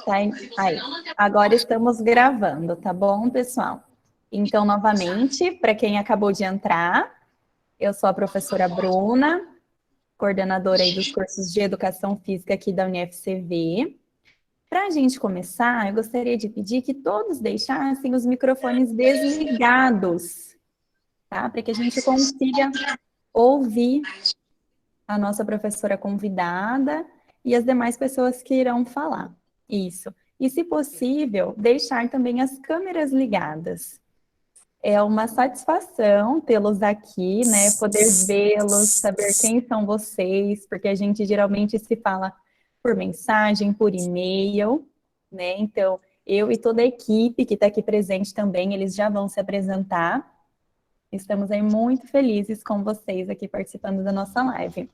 Tá aí. Agora estamos gravando, tá bom, pessoal? Então, novamente, para quem acabou de entrar, eu sou a professora Bruna, coordenadora aí dos cursos de Educação Física aqui da UniFCV. Para a gente começar, eu gostaria de pedir que todos deixassem os microfones desligados, tá? Para que a gente consiga ouvir a nossa professora convidada e as demais pessoas que irão falar. Isso. E, se possível, deixar também as câmeras ligadas. É uma satisfação tê-los aqui, né? Poder vê-los, saber quem são vocês, porque a gente geralmente se fala por mensagem, por e-mail, né? Então, eu e toda a equipe que está aqui presente também, eles já vão se apresentar. Estamos aí muito felizes com vocês aqui participando da nossa live.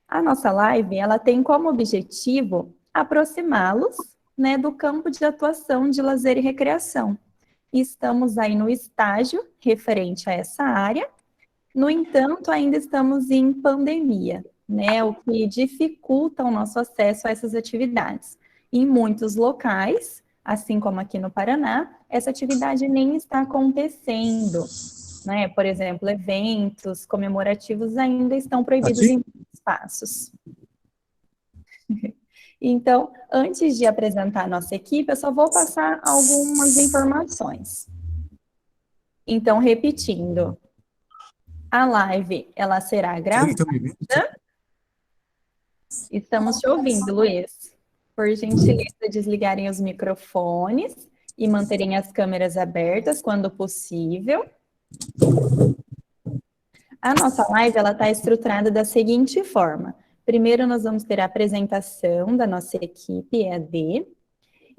A nossa live, ela tem como objetivo aproximá-los, né, do campo de atuação de lazer e recreação. Estamos aí no estágio referente a essa área. No entanto, ainda estamos em pandemia, né, o que dificulta o nosso acesso a essas atividades. Em muitos locais, assim como aqui no Paraná, essa atividade nem está acontecendo, né? Por exemplo, eventos comemorativos ainda estão proibidos em espaços. Então, antes de apresentar a nossa equipe, eu só vou passar algumas informações. Então, repetindo, a live, ela será gravada. Estamos te ouvindo, Luiz. Por gentileza, desligarem os microfones e manterem as câmeras abertas quando possível. A nossa live, ela está estruturada da seguinte forma. Primeiro, nós vamos ter a apresentação da nossa equipe EAD.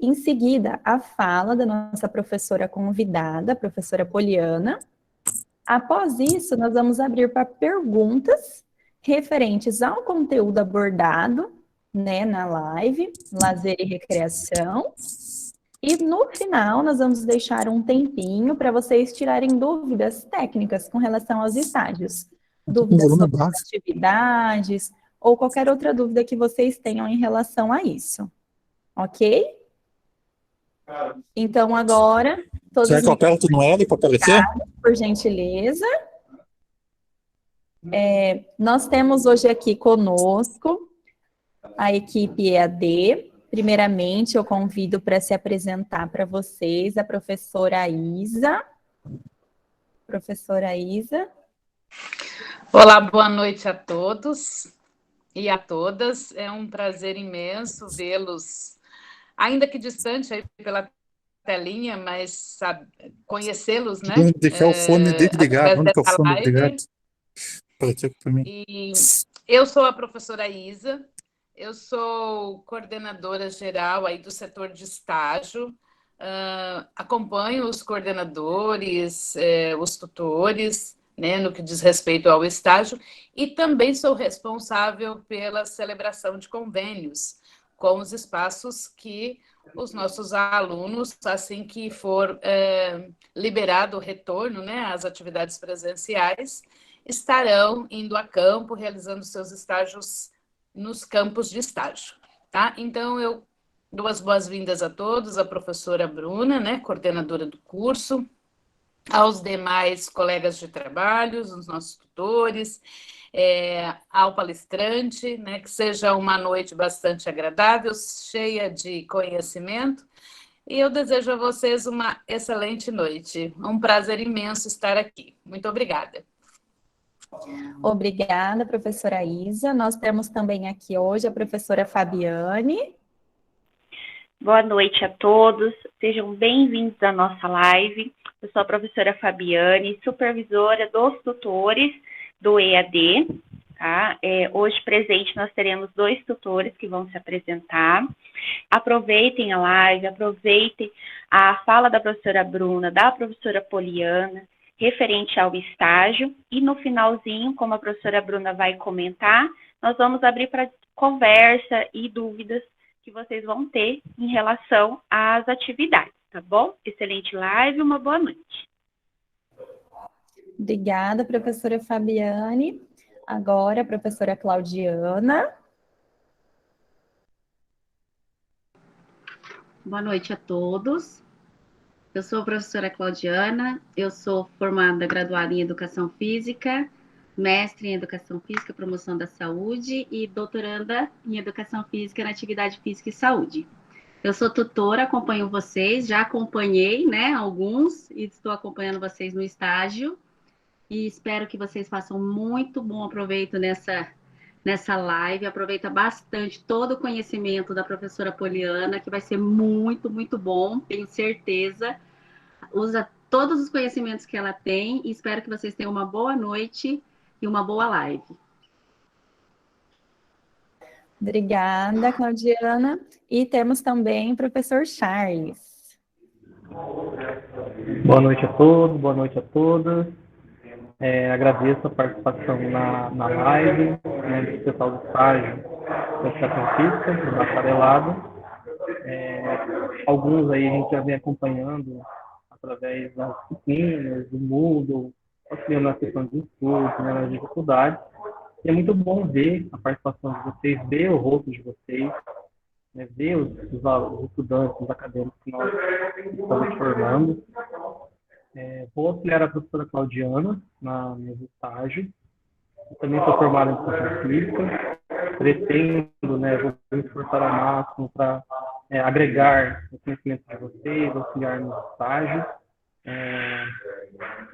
Em seguida, a fala da nossa professora convidada, a professora Poliana. Após isso, nós vamos abrir para perguntas referentes ao conteúdo abordado, né, na live, lazer e recreação. E no final, nós vamos deixar um tempinho para vocês tirarem dúvidas técnicas com relação aos estágios. Dúvidas sobre as atividades ou qualquer outra dúvida que vocês tenham em relação a isso. Ok? Então, agora... Será que eu aperto no L para aparecer? Por gentileza. Nós temos hoje aqui conosco a equipe EAD. Primeiramente, eu convido para se apresentar para vocês a professora Isa. Professora Isa. Olá, boa noite a todos e a todas. É um prazer imenso vê-los, ainda que distante aí pela telinha, mas conhecê-los, né? Vamos deixar o fone desligado. Onde que é o fone desligado? E eu sou a professora Isa, eu sou coordenadora geral aí do setor de estágio, acompanho os coordenadores, os tutores, né, no que diz respeito ao estágio, e também sou responsável pela celebração de convênios com os espaços que os nossos alunos, assim que for liberado o retorno, né, às atividades presenciais, estarão indo a campo, realizando seus estágios nos campos de estágio, tá? Então, eu dou as boas-vindas a todos, a professora Bruna, né, coordenadora do curso, aos demais colegas de trabalho, os nossos tutores, ao palestrante, né, que seja uma noite bastante agradável, cheia de conhecimento, e eu desejo a vocês uma excelente noite. Um prazer imenso estar aqui. Muito obrigada. Obrigada, professora Isa. Nós temos também aqui hoje a professora Fabiane. Boa noite a todos, sejam bem-vindos à nossa live. Eu sou a professora Fabiane, supervisora dos tutores do EAD. Tá? Hoje presente nós teremos 2 tutores que vão se apresentar. Aproveitem a live, aproveitem a fala da professora Bruna, da professora Poliana, referente ao estágio, e no finalzinho, como a professora Bruna vai comentar, nós vamos abrir para conversa e dúvidas que vocês vão ter em relação às atividades, tá bom? Excelente live, uma boa noite. Obrigada, professora Fabiane. Agora, a professora Claudiana. Boa noite a todos. Eu sou a professora Claudiana, eu sou formada, graduada em Educação Física, mestre em Educação Física, Promoção da Saúde e doutoranda em Educação Física na Atividade Física e Saúde. Eu sou tutora, acompanho vocês, já acompanhei, né, alguns, e estou acompanhando vocês no estágio, e espero que vocês façam muito bom proveito nessa live, aproveita bastante todo o conhecimento da professora Poliana, que vai ser muito, muito bom, tenho certeza. Usa todos os conhecimentos que ela tem e espero que vocês tenham uma boa noite e uma boa live. Obrigada, Claudiana. E temos também o professor Charles. Boa noite a todos, boa noite a todas. Agradeço a participação na live, né, do pessoal do estágio da Educação Física, do bacharelado. Alguns aí a gente já vem acompanhando através das disciplinas, do Moodle, auxiliando na questão de estudo, né, nas dificuldades. E é muito bom ver a participação de vocês, ver o rosto de vocês, né, ver os estudantes, os acadêmicos que nós estamos formando. Vou auxiliar a professora Claudiana no estágio. Eu também sou formado em Educação Física. Pretendo, né, vou me esforçar ao máximo para agregar o conhecimento de vocês, auxiliar no estágio.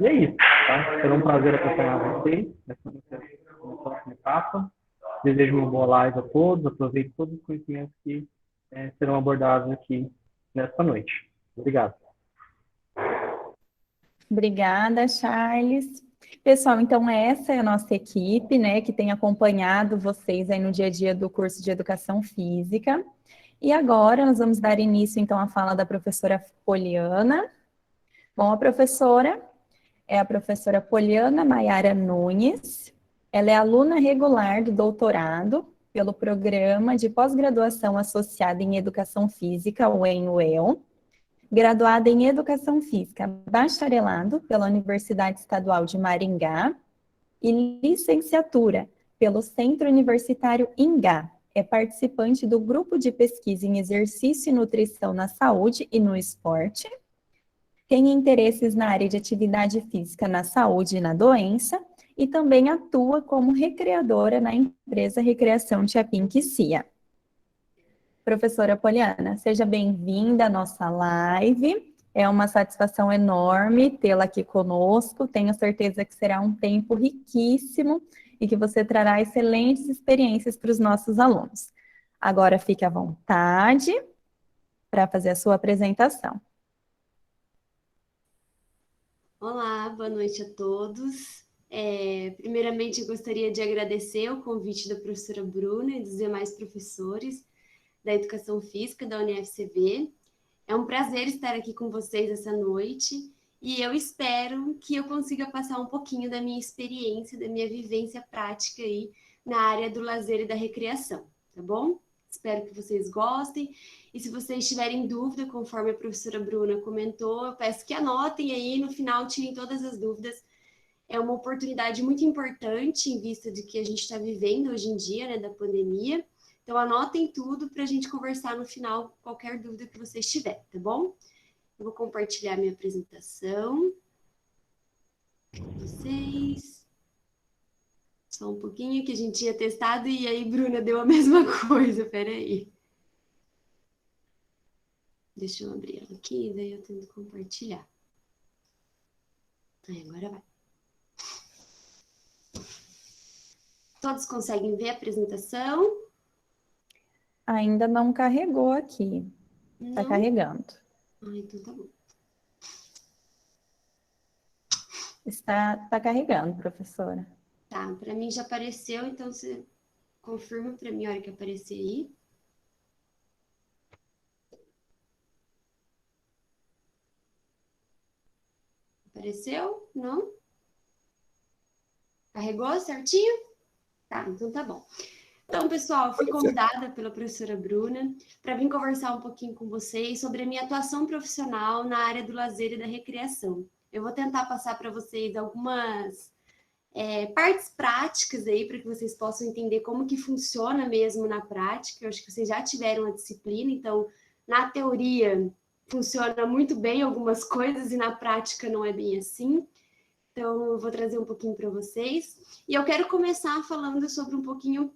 E é isso, tá? Será um prazer acompanhar vocês nessa próxima etapa. Desejo uma boa live a todos, aproveito todos os conhecimentos que serão abordados aqui nesta noite. Obrigado. Obrigada, Charles. Pessoal, então essa é a nossa equipe, né, que tem acompanhado vocês aí no dia a dia do curso de Educação Física. E agora nós vamos dar início, então, à fala da professora Poliana. Bom, a professora é a professora Poliana Maiara Nunes. Ela é aluna regular do doutorado pelo Programa de Pós-Graduação Associada em Educação Física, o ENUEL, graduada em Educação Física, bacharelado pela Universidade Estadual de Maringá e licenciatura pelo Centro Universitário INGA. É participante do Grupo de Pesquisa em Exercício e Nutrição na Saúde e no Esporte. Tem interesses na área de atividade física na saúde e na doença e também atua como recreadora na empresa Recreação Tiapinquicia. Professora Poliana, seja bem-vinda à nossa live. É uma satisfação enorme tê-la aqui conosco. Tenho certeza que será um tempo riquíssimo e que você trará excelentes experiências para os nossos alunos. Agora fique à vontade para fazer a sua apresentação. Olá, boa noite a todos. Primeiramente, eu gostaria de agradecer o convite da professora Bruna e dos demais professores da Educação Física da UniFCB. É um prazer estar aqui com vocês essa noite e eu espero que eu consiga passar um pouquinho da minha experiência, da minha vivência prática aí na área do lazer e da recreação, tá bom? Espero que vocês gostem. E se vocês tiverem dúvida, conforme a professora Bruna comentou, eu peço que anotem aí, no final tirem todas as dúvidas. É uma oportunidade muito importante em vista de que a gente está vivendo hoje em dia, né, da pandemia. Então, anotem tudo para a gente conversar no final, qualquer dúvida que vocês tiverem, tá bom? Eu vou compartilhar minha apresentação com vocês. Só um pouquinho que a gente tinha testado e aí, Bruna, deu a mesma coisa, peraí. Deixa eu abrir ela aqui, daí eu tento compartilhar. Aí, agora vai. Todos conseguem ver a apresentação? Ainda não carregou aqui. Está carregando. Então tá bom. Está carregando, professora. Tá, para mim já apareceu, então você confirma para mim a hora que aparecer aí. Apareceu? Não? Carregou certinho? Tá, então tá bom. Então, pessoal, eu fui convidada pela professora Bruna para vir conversar um pouquinho com vocês sobre a minha atuação profissional na área do lazer e da recreação. Eu vou tentar passar para vocês algumas partes práticas aí para que vocês possam entender como que funciona mesmo na prática. Eu acho que vocês já tiveram a disciplina, então na teoria funciona muito bem algumas coisas e na prática não é bem assim. Então, eu vou trazer um pouquinho para vocês. E eu quero começar falando sobre um pouquinho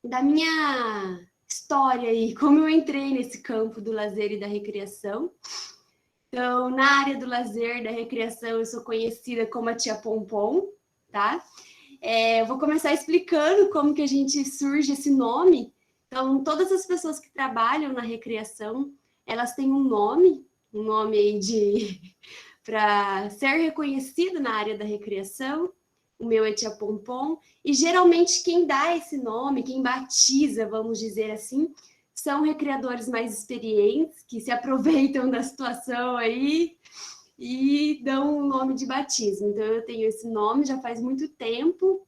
da minha história e como eu entrei nesse campo do lazer e da recreação. Então, na área do lazer, da recreação, eu sou conhecida como a Tia Pompom, tá? Eu vou começar explicando como que a gente surge esse nome. Então, todas as pessoas que trabalham na recreação, elas têm um nome aí para ser reconhecido na área da recreação. O meu é Tia Pompom. E geralmente quem dá esse nome, quem batiza, vamos dizer assim, são recreadores mais experientes, que se aproveitam da situação aí e dão um nome de batismo. Então, eu tenho esse nome já faz muito tempo,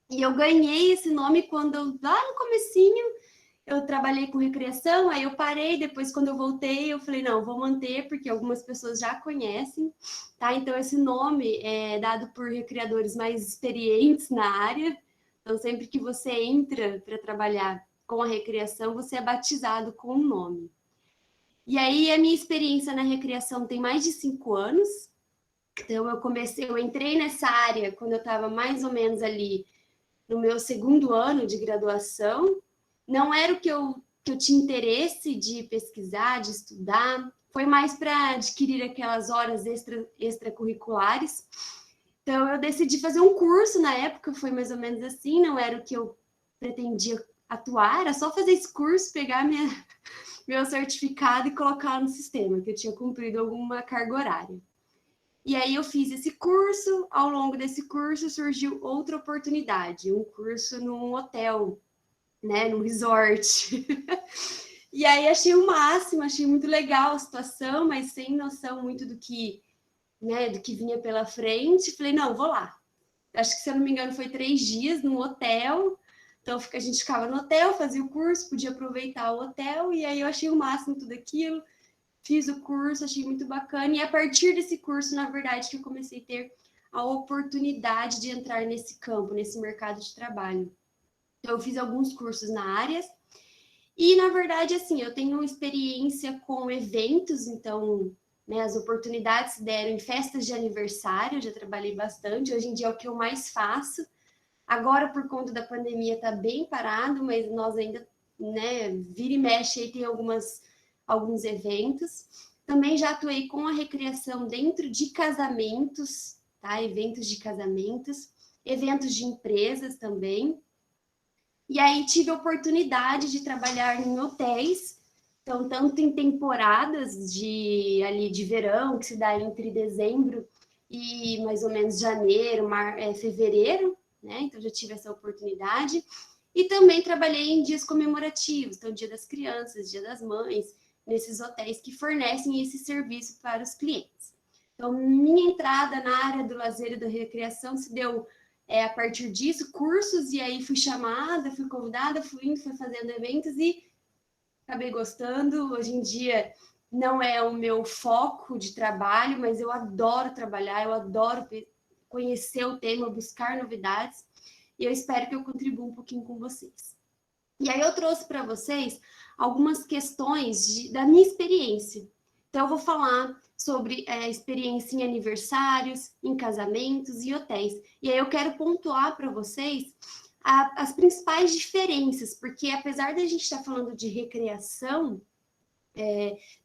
e eu ganhei esse nome quando, lá no comecinho, eu trabalhei com recreação, aí eu parei, depois quando eu voltei, eu falei, não, vou manter, porque algumas pessoas já conhecem, tá? Então, esse nome é dado por recreadores mais experientes na área. Então, sempre que você entra para trabalhar com a recreação, você é batizado com um nome. E aí, a minha experiência na recreação tem mais de 5 anos. Então, eu entrei nessa área quando eu estava mais ou menos ali no meu 2º ano de graduação. Não era o que eu tinha interesse de pesquisar, de estudar, foi mais para adquirir aquelas horas extracurriculares. Então, eu decidi fazer um curso na época, foi mais ou menos assim, não era o que eu pretendia atuar, era só fazer esse curso, pegar meu certificado e colocar no sistema, que eu tinha cumprido alguma carga horária. E aí eu fiz esse curso, ao longo desse curso surgiu outra oportunidade, um curso num hotel, né, num resort. E aí achei o máximo, achei muito legal a situação, mas sem noção muito do que, né, do que vinha pela frente. Falei, não, vou lá. Acho que, se eu não me engano, foi 3 dias num hotel. Então, a gente ficava no hotel, fazia o curso, podia aproveitar o hotel, e aí eu achei o máximo tudo aquilo. Fiz o curso, achei muito bacana, e a partir desse curso, na verdade, que eu comecei a ter a oportunidade de entrar nesse campo, nesse mercado de trabalho. Então, eu fiz alguns cursos na área, e, na verdade, assim, eu tenho experiência com eventos, então, né, as oportunidades se deram em festas de aniversário, eu já trabalhei bastante, hoje em dia é o que eu mais faço. Agora, por conta da pandemia, está bem parado, mas nós ainda, né, vira e mexe, aí tem alguns eventos. Também já atuei com a recreação dentro de casamentos, tá? Eventos de casamentos, eventos de empresas também. E aí tive a oportunidade de trabalhar em hotéis, então tanto em temporadas de verão, que se dá entre dezembro e mais ou menos janeiro, fevereiro, né? Então já tive essa oportunidade. E também trabalhei em dias comemorativos, então Dia das Crianças, Dia das Mães, nesses hotéis que fornecem esse serviço para os clientes. Então, minha entrada na área do lazer e da recreação se deu a partir disso, cursos, e aí fui chamada, fui convidada, fui indo, fui fazendo eventos e acabei gostando. Hoje em dia não é o meu foco de trabalho, mas eu adoro trabalhar, eu adoro conhecer o tema, buscar novidades, e eu espero que eu contribua um pouquinho com vocês. E aí eu trouxe para vocês algumas questões da minha experiência. Então, eu vou falar sobre experiência em aniversários, em casamentos e hotéis. E aí eu quero pontuar para vocês as principais diferenças, porque apesar da gente estar falando de recreação,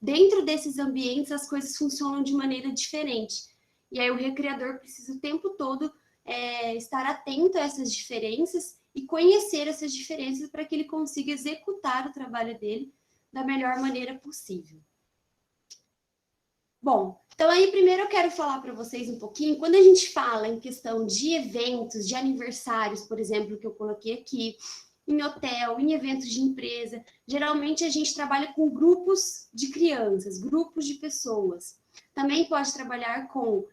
dentro desses ambientes as coisas funcionam de maneira diferente. E aí o recreador precisa o tempo todo estar atento a essas diferenças e conhecer essas diferenças para que ele consiga executar o trabalho dele da melhor maneira possível. Bom, então aí primeiro eu quero falar para vocês um pouquinho, quando a gente fala em questão de eventos, de aniversários, por exemplo, que eu coloquei aqui, em hotel, em eventos de empresa, geralmente a gente trabalha com grupos de crianças, grupos de pessoas. Também pode trabalhar com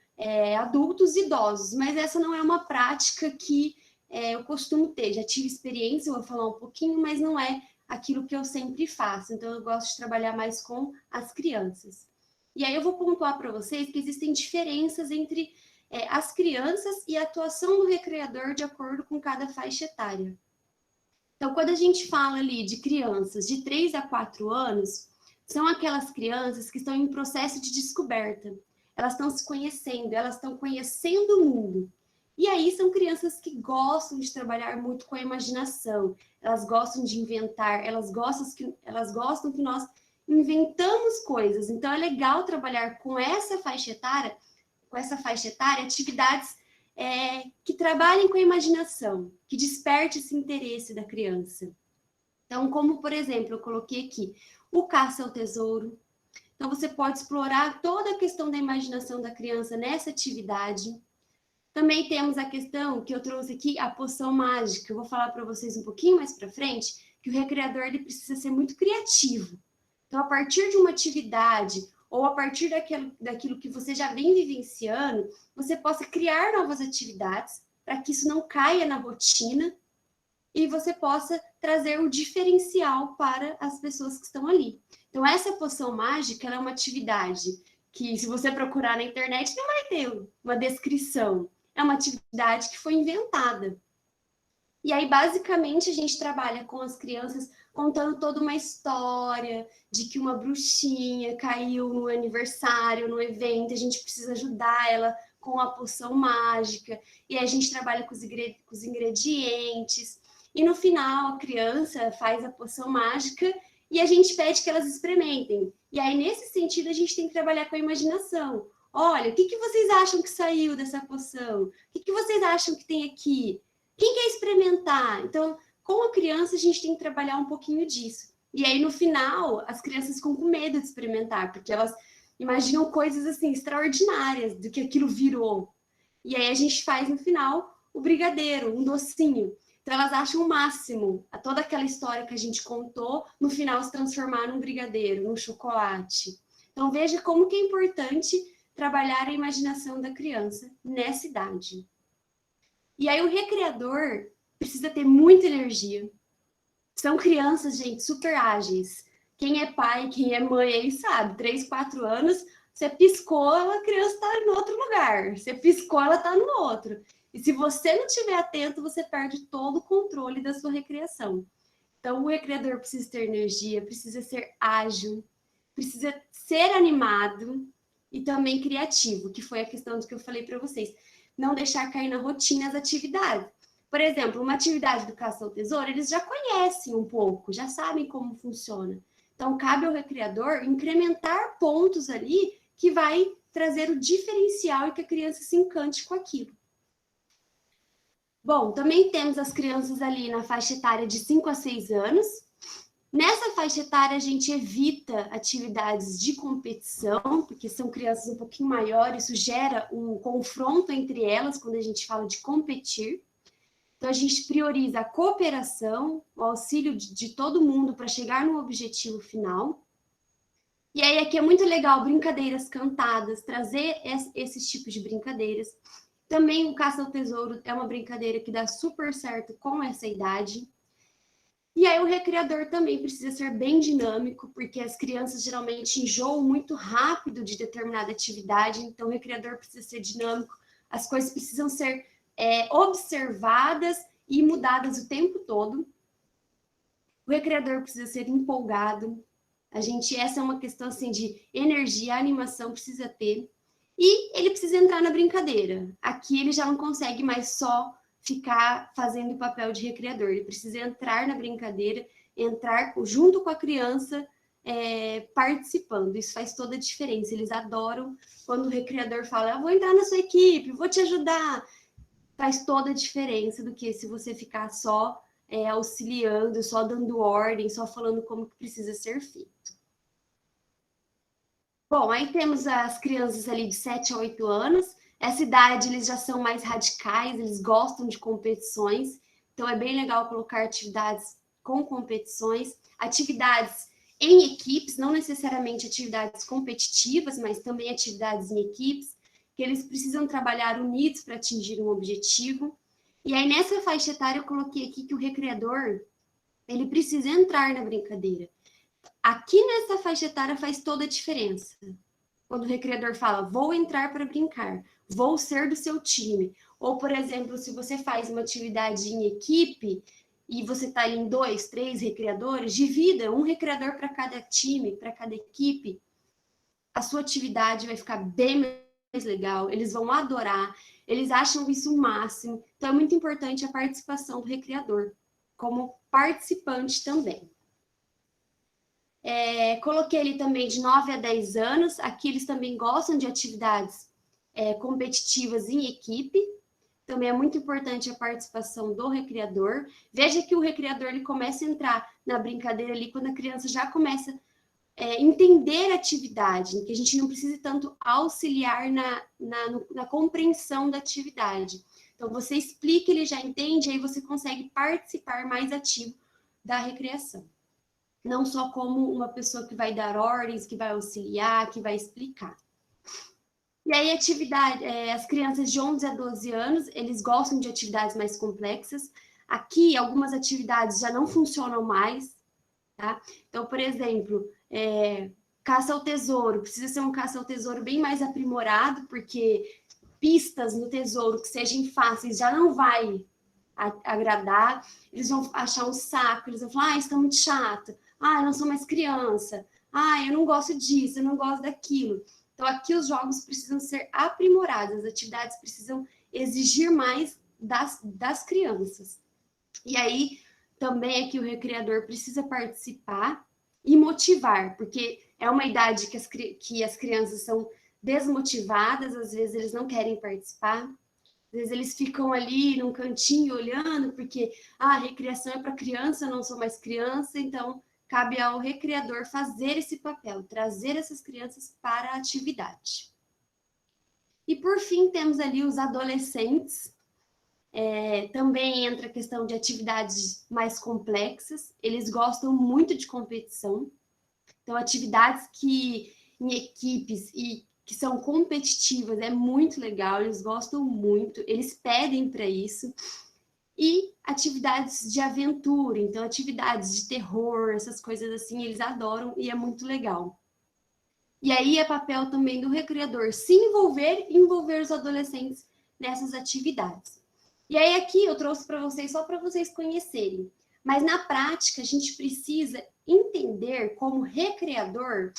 adultos e idosos, mas essa não é uma prática que eu costumo ter. Já tive experiência, eu vou falar um pouquinho, mas não é aquilo que eu sempre faço. Então, eu gosto de trabalhar mais com as crianças. E aí eu vou pontuar para vocês que existem diferenças entre as crianças e a atuação do recreador de acordo com cada faixa etária. Então, quando a gente fala ali de crianças de 3 a 4 anos, são aquelas crianças que estão em processo de descoberta. Elas estão se conhecendo, elas estão conhecendo o mundo. E aí são crianças que gostam de trabalhar muito com a imaginação, elas gostam de inventar, elas gostam que nós inventamos coisas. Então é legal trabalhar com essa faixa etária, atividades que trabalhem com a imaginação, que desperte esse interesse da criança. Então, como por exemplo, eu coloquei aqui o caça ao tesouro. Então, você pode explorar toda a questão da imaginação da criança nessa atividade. Também temos a questão que eu trouxe aqui, a poção mágica. Eu vou falar para vocês um pouquinho mais para frente, que o recreador ele precisa ser muito criativo. Então, a partir de uma atividade ou a partir daquilo que você já vem vivenciando, você possa criar novas atividades para que isso não caia na rotina e você possa trazer o diferencial para as pessoas que estão ali. Então, essa poção mágica ela é uma atividade que, se você procurar na internet, não vai ter uma descrição. É uma atividade que foi inventada. E aí, basicamente, a gente trabalha com as crianças contando toda uma história de que uma bruxinha caiu no aniversário, no evento, a gente precisa ajudar ela com a poção mágica, e aí a gente trabalha com os ingredientes, e no final a criança faz a poção mágica e a gente pede que elas experimentem. E aí, nesse sentido, a gente tem que trabalhar com a imaginação. Olha, o que vocês acham que saiu dessa poção? O que vocês acham que tem aqui? Quem quer experimentar? Então, com a criança, a gente tem que trabalhar um pouquinho disso. E aí, no final, as crianças ficam com medo de experimentar, porque elas imaginam coisas, assim, extraordinárias do que aquilo virou. E aí, a gente faz, no final, o brigadeiro, um docinho. Então, elas acham o máximo a toda aquela história que a gente contou, no final, se transformar num brigadeiro, num chocolate. Então, veja como que é importante trabalhar a imaginação da criança nessa idade. E aí, o recreador precisa ter muita energia. São crianças, gente, super ágeis. Quem é pai, quem é mãe aí sabe, 3, 4 anos, você piscou, a criança está em outro lugar. Você piscou, ela está no outro. E se você não estiver atento, você perde todo o controle da sua recreação. Então, o recreador precisa ter energia, precisa ser ágil, precisa ser animado e também criativo, que foi a questão do que eu falei para vocês. Não deixar cair na rotina as atividades. Por exemplo, uma atividade do caça ao tesouro, eles já conhecem um pouco, já sabem como funciona. Então, cabe ao recreador incrementar pontos ali que vai trazer o diferencial e que a criança se encante com aquilo. Bom, também temos as crianças ali na faixa etária de 5 a 6 anos. Nessa faixa etária, a gente evita atividades de competição, porque são crianças um pouquinho maiores, isso gera um confronto entre elas quando a gente fala de competir. Então, a gente prioriza a cooperação, o auxílio de todo mundo para chegar no objetivo final. E aí, aqui é muito legal brincadeiras cantadas, trazer esses tipos de brincadeiras. Também o caça ao tesouro é uma brincadeira que dá super certo com essa idade. E aí o recreador também precisa ser bem dinâmico, porque as crianças geralmente enjoam muito rápido de determinada atividade, então o recreador precisa ser dinâmico, as coisas precisam ser observadas e mudadas o tempo todo. O recreador precisa ser empolgado. Essa é uma questão assim de energia, a animação precisa ter. E ele precisa entrar na brincadeira. Aqui ele já não consegue mais só ficar fazendo o papel de recreador. Ele precisa entrar na brincadeira, entrar junto com a criança, participando. Isso faz toda a diferença. Eles adoram quando o recreador fala, eu vou entrar na sua equipe, vou te ajudar. Faz toda a diferença do que se você ficar só auxiliando, só dando ordem, só falando como que precisa ser feito. Bom, aí temos as crianças ali de 7 a 8 anos. Essa idade, eles já são mais radicais, eles gostam de competições. Então, é bem legal colocar atividades com competições. Atividades em equipes, não necessariamente atividades competitivas, mas também atividades em equipes, que eles precisam trabalhar unidos para atingir um objetivo. E aí, nessa faixa etária, eu coloquei aqui que o recreador, ele precisa entrar na brincadeira. Aqui nessa faixa etária faz toda a diferença. Quando o recreador fala, vou entrar para brincar, vou ser do seu time. Ou, por exemplo, se você faz uma atividade em equipe e você está em 2, 3 recreadores, divida um recreador para cada time, para cada equipe. A sua atividade vai ficar bem mais legal, eles vão adorar, eles acham isso o máximo. Então, é muito importante a participação do recreador, como participante também. Coloquei ele também de 9 a 10 anos, aqui eles também gostam de atividades competitivas em equipe. Também é muito importante a participação do recreador. Veja que o recreador ele começa a entrar na brincadeira ali quando a criança já começa a entender a atividade, que a gente não precisa tanto auxiliar na compreensão da atividade. Então, você explica, ele já entende, aí você consegue participar mais ativo da recreação. Não só como uma pessoa que vai dar ordens, que vai auxiliar, que vai explicar. E aí, as crianças de 11 a 12 anos, eles gostam de atividades mais complexas. Aqui, algumas atividades já não funcionam mais, tá? Então, por exemplo, caça ao tesouro. Precisa ser um caça ao tesouro bem mais aprimorado, porque pistas no tesouro que sejam fáceis já não vai agradar. Eles vão achar um saco, eles vão falar, isso tá muito chato. Eu não sou mais criança. Eu não gosto disso, eu não gosto daquilo. Então, aqui os jogos precisam ser aprimorados, as atividades precisam exigir mais das crianças. E aí, também aqui o recreador precisa participar e motivar, porque é uma idade que as crianças são desmotivadas, às vezes eles não querem participar, às vezes eles ficam ali num cantinho olhando, porque a recreação é para criança, eu não sou mais criança, então cabe ao recreador fazer esse papel, trazer essas crianças para a atividade. E por fim, temos ali os adolescentes. Também entra a questão de atividades mais complexas, eles gostam muito de competição, então atividades em equipes e que são competitivas é muito legal, eles gostam muito, eles pedem para isso. E atividades de aventura, então atividades de terror, essas coisas assim, eles adoram e é muito legal. E aí é papel também do recreador se envolver e envolver os adolescentes nessas atividades. E aí aqui eu trouxe para vocês, só para vocês conhecerem. Mas na prática a gente precisa entender como recreador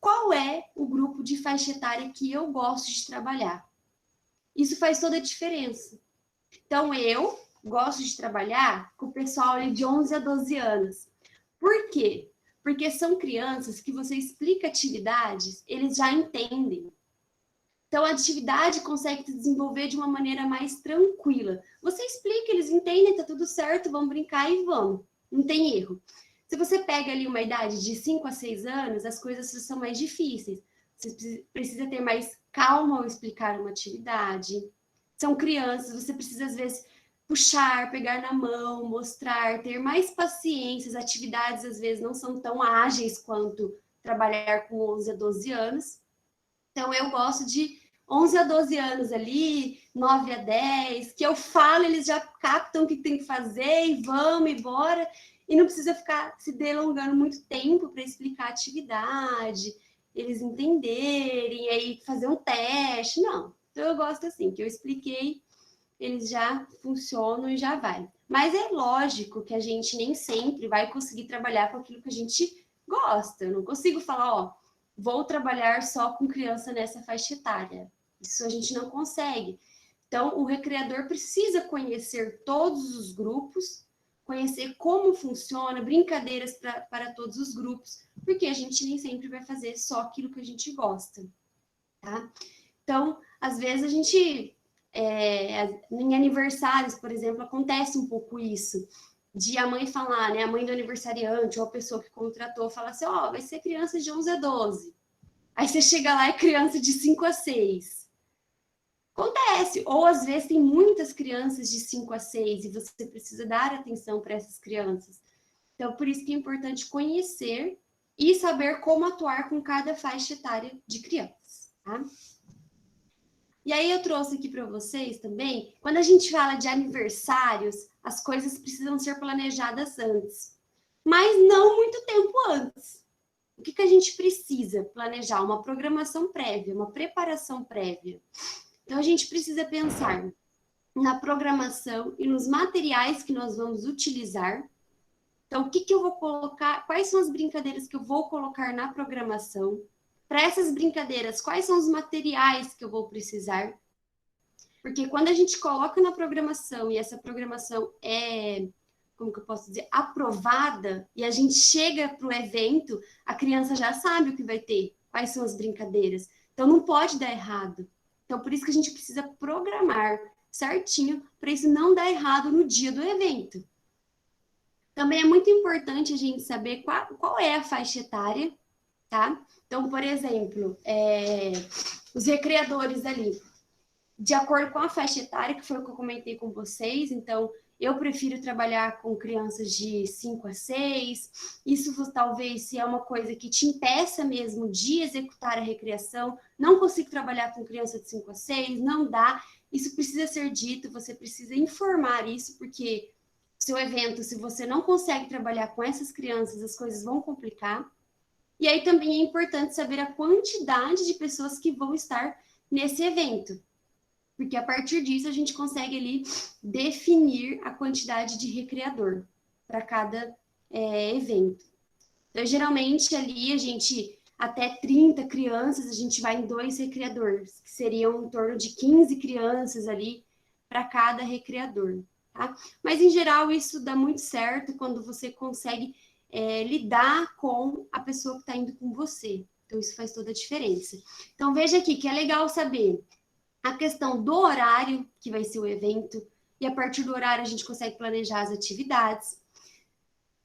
qual é o grupo de faixa etária que eu gosto de trabalhar. Isso faz toda a diferença. Então eu gosto de trabalhar com o pessoal ali de 11 a 12 anos. Por quê? Porque são crianças que você explica atividades, eles já entendem. Então, a atividade consegue se desenvolver de uma maneira mais tranquila. Você explica, eles entendem, tá tudo certo, vamos brincar e vamos. Não tem erro. Se você pega ali uma idade de 5 a 6 anos, as coisas são mais difíceis. Você precisa ter mais calma ao explicar uma atividade. São crianças, você precisa, às vezes, puxar, pegar na mão, mostrar, ter mais paciência. As atividades, às vezes, não são tão ágeis quanto trabalhar com 11 a 12 anos. Então, eu gosto de 11 a 12 anos ali, 9 a 10, que eu falo, eles já captam o que tem que fazer e vamos embora. E não precisa ficar se delongando muito tempo para explicar a atividade, eles entenderem, aí fazer um teste. Não. Então, eu gosto assim, que eu expliquei, eles já funcionam e já vai. Mas é lógico que a gente nem sempre vai conseguir trabalhar com aquilo que a gente gosta. Eu não consigo falar, vou trabalhar só com criança nessa faixa etária. Isso a gente não consegue. Então, o recreador precisa conhecer todos os grupos, conhecer como funciona, brincadeiras para todos os grupos, porque a gente nem sempre vai fazer só aquilo que a gente gosta, tá? Então, às vezes a gente... em aniversários, por exemplo, acontece um pouco isso, de a mãe falar, né, a mãe do aniversariante ou a pessoa que contratou fala assim, vai ser criança de 11 a 12. Aí você chega lá e é criança de 5 a 6. Acontece. Ou às vezes tem muitas crianças de 5 a 6 e você precisa dar atenção para essas crianças. Então, por isso que é importante conhecer e saber como atuar com cada faixa etária de crianças, tá? E aí eu trouxe aqui para vocês também, quando a gente fala de aniversários, as coisas precisam ser planejadas antes, mas não muito tempo antes. O que a gente precisa planejar? Uma programação prévia, uma preparação prévia. Então, a gente precisa pensar na programação e nos materiais que nós vamos utilizar. Então, o que eu vou colocar, quais são as brincadeiras que eu vou colocar na programação? Para essas brincadeiras, quais são os materiais que eu vou precisar? Porque quando a gente coloca na programação e essa programação é, como que eu posso dizer, aprovada, e a gente chega para o evento, a criança já sabe o que vai ter, quais são as brincadeiras. Então, não pode dar errado. Então, por isso que a gente precisa programar certinho para isso não dar errado no dia do evento. Também é muito importante a gente saber qual é a faixa etária, tá? Então, por exemplo, os recreadores ali, de acordo com a faixa etária, que foi o que eu comentei com vocês, então, eu prefiro trabalhar com crianças de 5 a 6, isso talvez se é uma coisa que te impeça mesmo de executar a recreação, não consigo trabalhar com criança de 5 a 6, não dá, isso precisa ser dito, você precisa informar isso, porque seu evento, se você não consegue trabalhar com essas crianças, as coisas vão complicar. E aí também é importante saber a quantidade de pessoas que vão estar nesse evento, porque a partir disso a gente consegue ali definir a quantidade de recreador para cada evento. Então, geralmente ali a gente, até 30 crianças, a gente vai em 2 recreadores, que seriam em torno de 15 crianças ali para cada recreador. Tá? Mas, em geral, isso dá muito certo quando você consegue lidar com a pessoa que está indo com você. Então, isso faz toda a diferença. Então, veja aqui que é legal saber a questão do horário que vai ser o evento, e a partir do horário a gente consegue planejar as atividades,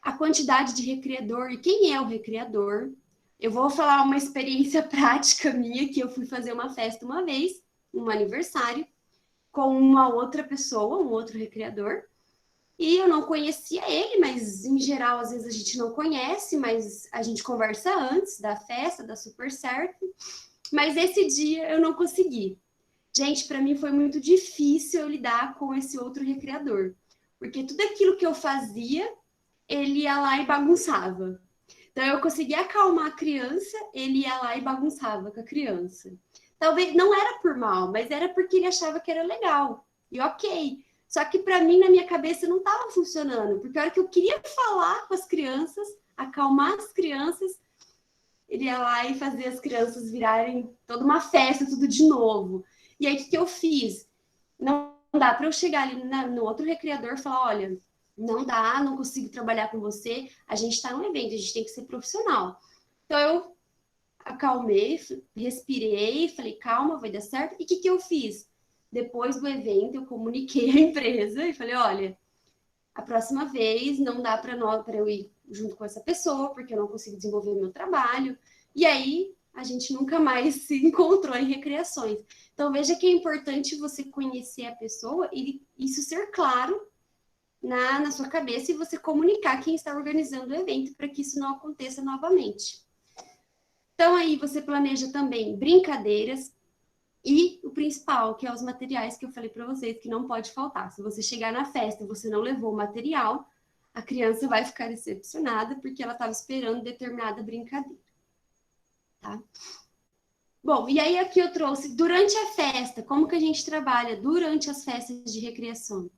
a quantidade de recreador e quem é o recreador. Eu vou falar uma experiência prática minha, que eu fui fazer uma festa uma vez, um aniversário, com uma outra pessoa, um outro recreador, e eu não conhecia ele, mas em geral às vezes a gente não conhece, mas a gente conversa antes da festa, dá super certo, mas esse dia eu não consegui. Gente, para mim foi muito difícil eu lidar com esse outro recreador, porque tudo aquilo que eu fazia, ele ia lá e bagunçava. Então eu conseguia acalmar a criança, ele ia lá e bagunçava com a criança. Talvez não era por mal, mas era porque ele achava que era legal. E ok. Só que para mim, na minha cabeça, não estava funcionando. Porque a hora que eu queria falar com as crianças, acalmar as crianças, ele ia lá e fazia as crianças virarem toda uma festa, tudo de novo. E aí, o que eu fiz? Não dá para eu chegar ali no outro recreador e falar, olha, não dá, não consigo trabalhar com você, a gente está num evento, a gente tem que ser profissional. Então, eu acalmei, respirei, falei, calma, vai dar certo. E o que eu fiz? Depois do evento, eu comuniquei à empresa e falei, olha, a próxima vez não dá para eu ir junto com essa pessoa, porque eu não consigo desenvolver o meu trabalho. E aí, a gente nunca mais se encontrou em recreações. Então, veja que é importante você conhecer a pessoa e isso ser claro na sua cabeça e você comunicar quem está organizando o evento para que isso não aconteça novamente. Então, aí você planeja também brincadeiras e o principal, que é os materiais que eu falei para vocês, que não pode faltar. Se você chegar na festa e você não levou o material, a criança vai ficar decepcionada porque ela estava esperando determinada brincadeira. Tá? Bom, e aí aqui eu trouxe, durante a festa, como que a gente trabalha durante as festas de recreação.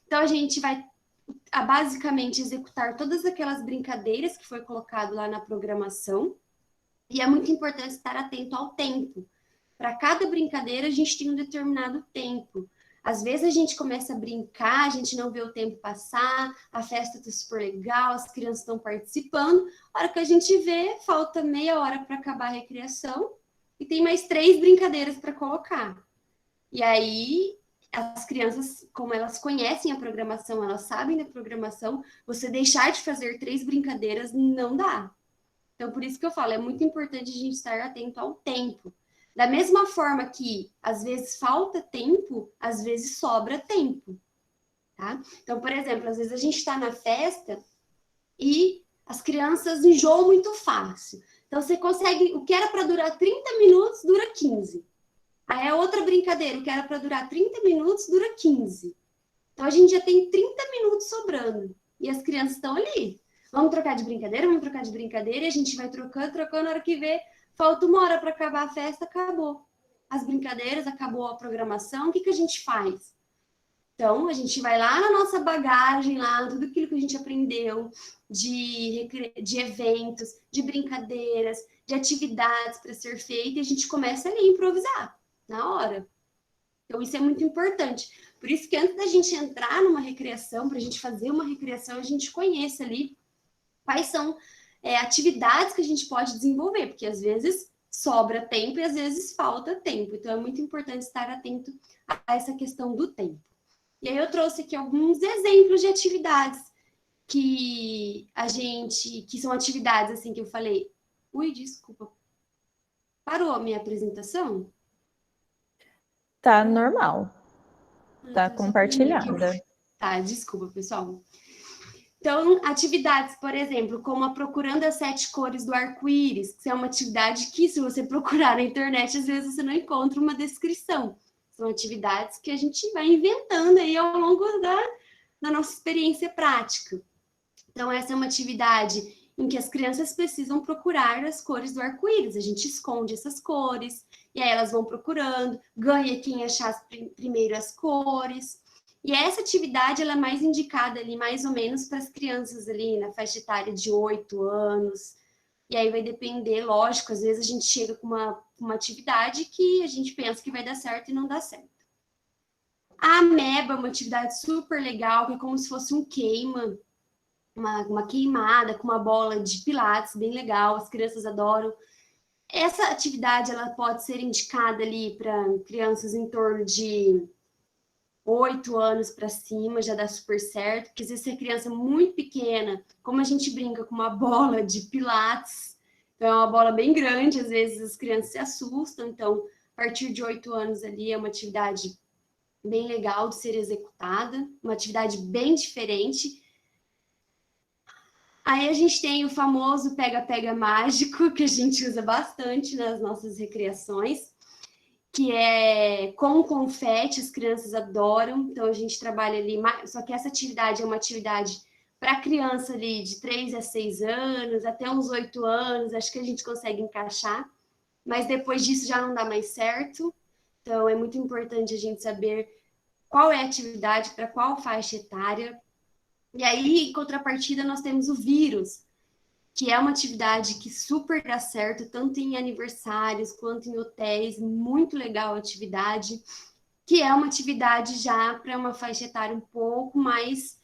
Então, a gente vai basicamente executar todas aquelas brincadeiras que foi colocado lá na programação. E é muito importante estar atento ao tempo. Para cada brincadeira, a gente tem um determinado tempo. Às vezes a gente começa a brincar, a gente não vê o tempo passar, a festa está super legal, as crianças estão participando. A hora que a gente vê, falta meia hora para acabar a recreação e tem mais 3 brincadeiras para colocar. E aí, as crianças, como elas conhecem a programação, elas sabem da programação, você deixar de fazer 3 brincadeiras não dá. Então, por isso que eu falo, é muito importante a gente estar atento ao tempo. Da mesma forma que, às vezes, falta tempo, às vezes sobra tempo, tá? Então, por exemplo, às vezes a gente está na festa e as crianças enjoam muito fácil. Então, você consegue, o que era para durar 30 minutos, dura 15. Aí a outra brincadeira, o que era para durar 30 minutos, dura 15. Então, a gente já tem 30 minutos sobrando. E as crianças estão ali. Vamos trocar de brincadeira, e a gente vai trocando, na hora que vê, falta 1 hora para acabar a festa, acabou. as brincadeiras, acabou a programação, o que a gente faz? Então, a gente vai lá na nossa bagagem, lá, tudo aquilo que a gente aprendeu de eventos, de brincadeiras, de atividades para ser feita, e a gente começa ali a improvisar, na hora. Então, isso é muito importante. Por isso que antes da gente entrar numa recreação, para a gente fazer uma recreação, a gente conheça ali quais são atividades que a gente pode desenvolver, porque às vezes sobra tempo e às vezes falta tempo. Então, é muito importante estar atento a essa questão do tempo. E aí eu trouxe aqui alguns exemplos de atividades que são atividades assim que eu falei. Ui, desculpa. Parou a minha apresentação? Tá normal. Tá compartilhada. Tá, desculpa, pessoal. Então, atividades, por exemplo, como a Procurando as 7 Cores do Arco-Íris, que é uma atividade que, se você procurar na internet, às vezes você não encontra uma descrição. São atividades que a gente vai inventando aí ao longo da nossa experiência prática. Então, essa é uma atividade em que as crianças precisam procurar as cores do arco-íris. A gente esconde essas cores, e aí elas vão procurando, ganha quem achar primeiro as cores. E essa atividade, ela é mais indicada ali, mais ou menos, para as crianças ali na faixa etária de 8 anos. E aí vai depender, lógico, às vezes a gente chega com uma atividade que a gente pensa que vai dar certo e não dá certo. A ameba é uma atividade super legal, que é como se fosse um queima, uma queimada com uma bola de pilates, bem legal, as crianças adoram. Essa atividade, ela pode ser indicada ali para crianças em torno de 8 anos para cima, já dá super certo, porque às vezes se a criança é muito pequena, como a gente brinca com uma bola de pilates, então é uma bola bem grande, às vezes as crianças se assustam, então a partir de 8 anos ali é uma atividade bem legal de ser executada, uma atividade bem diferente. Aí a gente tem o famoso pega-pega mágico, que a gente usa bastante nas nossas recreações, que é com confete, as crianças adoram, então a gente trabalha ali, só que essa atividade é uma atividade para criança ali de 3 a 6 anos, até uns 8 anos, acho que a gente consegue encaixar, mas depois disso já não dá mais certo, então é muito importante a gente saber qual é a atividade, para qual faixa etária. E aí, em contrapartida, nós temos o vírus, que é uma atividade que super dá certo, tanto em aniversários quanto em hotéis, muito legal a atividade, que é uma atividade já para uma faixa etária um pouco mais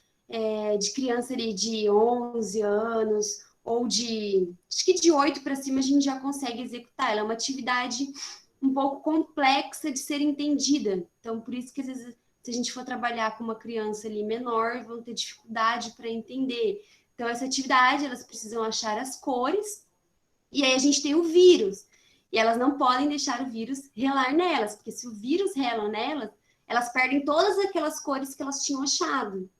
de criança ali de 11 anos, ou acho que de 8 para cima a gente já consegue executar. Ela é uma atividade um pouco complexa de ser entendida, então por isso que às vezes se a gente for trabalhar com uma criança ali menor, vão ter dificuldade para entender. Então, essa atividade, elas precisam achar as cores, e aí a gente tem o vírus. E elas não podem deixar o vírus relar nelas, porque se o vírus rela nelas, elas perdem todas aquelas cores que elas tinham achado.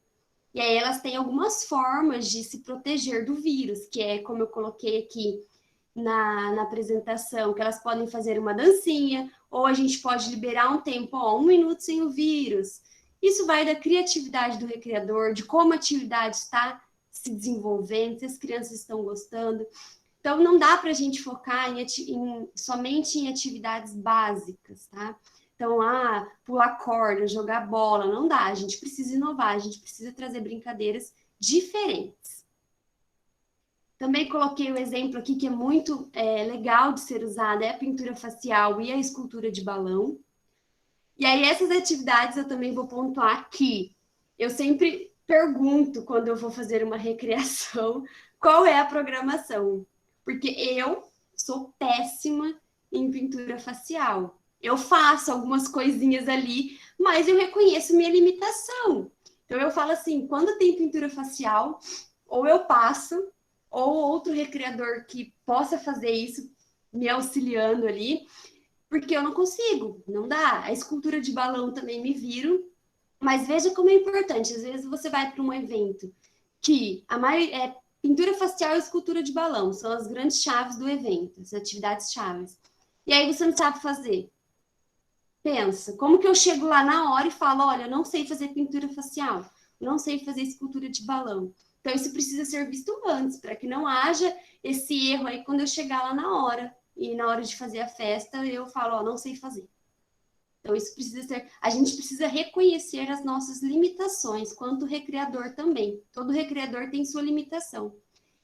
E aí elas têm algumas formas de se proteger do vírus, que é como eu coloquei aqui na apresentação, que elas podem fazer uma dancinha, ou a gente pode liberar um tempo, 1 minuto sem o vírus. Isso vai da criatividade do recreador, de como a atividade está se desenvolvendo, se as crianças estão gostando. Então, não dá para a gente focar somente em atividades básicas, tá? Então, pular corda, jogar bola, não dá. A gente precisa inovar, a gente precisa trazer brincadeiras diferentes. Também coloquei o exemplo aqui que é muito legal de ser usado, é a pintura facial e a escultura de balão. E aí, essas atividades eu também vou pontuar aqui. Eu sempre pergunto, quando eu vou fazer uma recreação, qual é a programação? Porque eu sou péssima em pintura facial. Eu faço algumas coisinhas ali, mas eu reconheço minha limitação. Então, eu falo assim, quando tem pintura facial, ou eu passo, ou outro recreador que possa fazer isso, me auxiliando ali, porque eu não consigo, não dá. A escultura de balão também me viro, mas veja como é importante. Às vezes você vai para um evento que pintura facial e escultura de balão são as grandes chaves do evento, as atividades chaves. E aí você não sabe fazer. Pensa, como que eu chego lá na hora e falo, olha, eu não sei fazer pintura facial, não sei fazer escultura de balão. Então, isso precisa ser visto antes, para que não haja esse erro aí quando eu chegar lá na hora. E na hora de fazer a festa, eu falo, não sei fazer. Então, isso precisa ser... A gente precisa reconhecer as nossas limitações, quanto recreador também. Todo recreador tem sua limitação.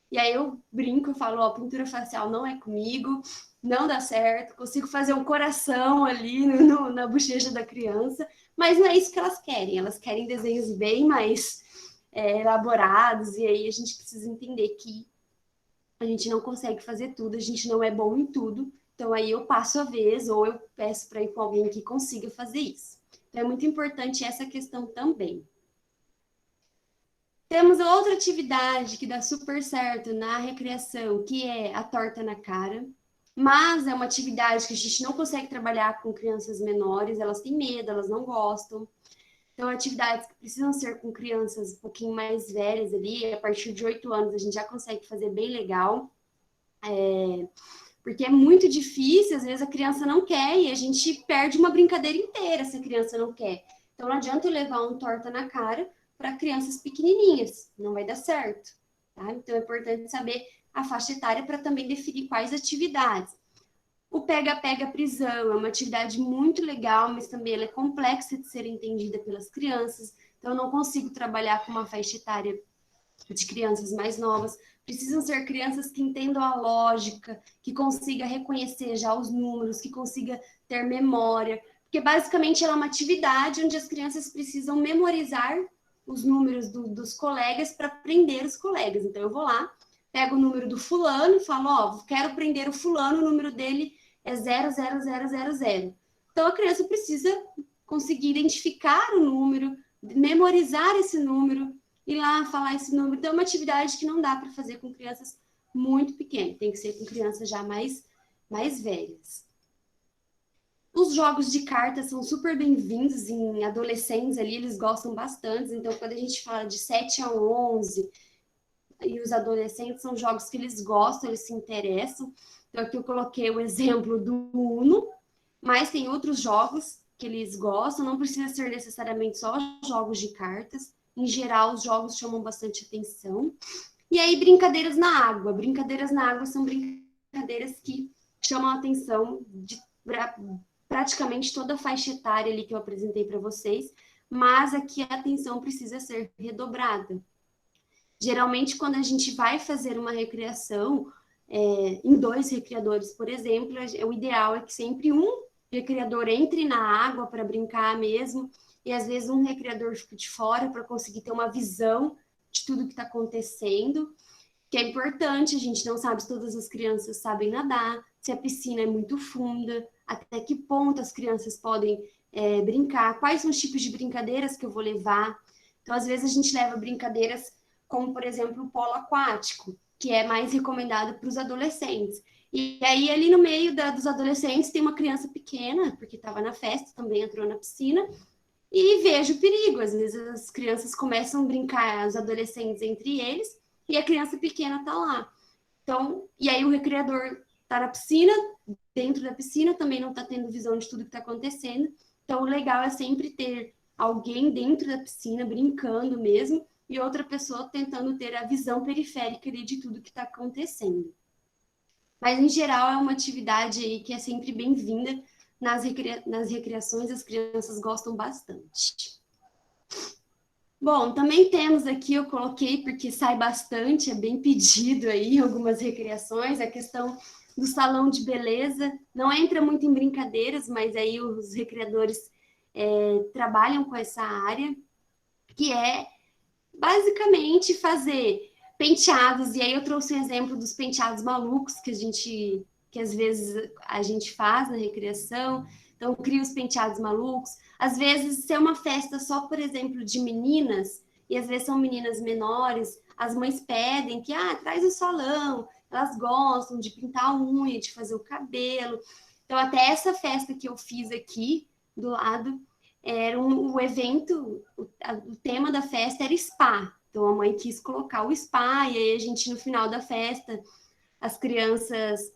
E aí eu brinco, eu falo, ó, pintura facial não é comigo, não dá certo, consigo fazer um coração ali na bochecha da criança, mas não é isso que elas querem desenhos bem mais elaborados, e aí a gente precisa entender que a gente não consegue fazer tudo, a gente não é bom em tudo, então aí eu passo a vez, ou eu peço para ir com alguém que consiga fazer isso. Então é muito importante essa questão também. Temos outra atividade que dá super certo na recreação, que é a torta na cara, mas é uma atividade que a gente não consegue trabalhar com crianças menores, elas têm medo, elas não gostam. Então, atividades que precisam ser com crianças um pouquinho mais velhas ali, a partir de 8 anos a gente já consegue fazer bem legal, porque é muito difícil, às vezes a criança não quer e a gente perde uma brincadeira inteira se a criança não quer. Então, não adianta eu levar um torta na cara para crianças pequenininhas, não vai dar certo, tá? Então, é importante saber a faixa etária para também definir quais atividades. O pega-pega prisão é uma atividade muito legal, mas também ela é complexa de ser entendida pelas crianças, então eu não consigo trabalhar com uma faixa etária de crianças mais novas. Precisam ser crianças que entendam a lógica, que consiga reconhecer já os números, que consiga ter memória, porque basicamente ela é uma atividade onde as crianças precisam memorizar os números dos colegas para aprender os colegas. Então, eu vou lá, pego o número do fulano e falo, ó, quero aprender o fulano, o número dele é 00000. Então, a criança precisa conseguir identificar o número, memorizar esse número, ir lá falar esse número. Então, é uma atividade que não dá para fazer com crianças muito pequenas, tem que ser com crianças já mais velhas. Os jogos de cartas são super bem-vindos em adolescentes ali, eles gostam bastante. Então, quando a gente fala de 7 a 11, e os adolescentes são jogos que eles gostam, eles se interessam. Então, aqui eu coloquei o exemplo do Uno, mas tem outros jogos que eles gostam, não precisa ser necessariamente só jogos de cartas. Em geral, os jogos chamam bastante atenção. E aí, brincadeiras na água. Brincadeiras na água são brincadeiras que chamam a atenção de praticamente toda a faixa etária ali que eu apresentei para vocês, mas aqui a atenção precisa ser redobrada. Geralmente, quando a gente vai fazer uma recreação, em 2 recreadores, por exemplo, o ideal é que sempre um recreador entre na água para brincar mesmo, e às vezes um recreador fica de fora para conseguir ter uma visão de tudo que está acontecendo, que é importante. A gente não sabe se todas as crianças sabem nadar, se a piscina é muito funda, até que ponto as crianças podem brincar, quais são os tipos de brincadeiras que eu vou levar. Então, às vezes, a gente leva brincadeiras como, por exemplo, o polo aquático, que é mais recomendado para os adolescentes. E aí, ali no meio dos adolescentes, tem uma criança pequena, porque estava na festa, também entrou na piscina, e vejo o perigo. Às vezes, as crianças começam a brincar, os adolescentes entre eles, e a criança pequena está lá. Então, e aí o recreador está na piscina, dentro da piscina, também não está tendo visão de tudo que está acontecendo. Então, o legal é sempre ter alguém dentro da piscina, brincando mesmo, e outra pessoa tentando ter a visão periférica ali de tudo que está acontecendo. Mas, em geral, é uma atividade aí que é sempre bem-vinda nas recreações, as crianças gostam bastante. Bom, também temos aqui, eu coloquei porque sai bastante, é bem pedido aí, algumas recreações, a questão do salão de beleza. Não entra muito em brincadeiras, mas aí os recreadores trabalham com essa área, que é basicamente fazer penteados. E aí eu trouxe um exemplo dos penteados malucos que às vezes a gente faz na recreação. Então, cria os penteados malucos. Às vezes, se é uma festa só, por exemplo, de meninas, e às vezes são meninas menores, as mães pedem que, traz o salão, elas gostam de pintar a unha, de fazer o cabelo. Então, até essa festa que eu fiz aqui, do lado, era o evento, o tema da festa era spa. Então, a mãe quis colocar o spa, e aí a gente, no final da festa, as crianças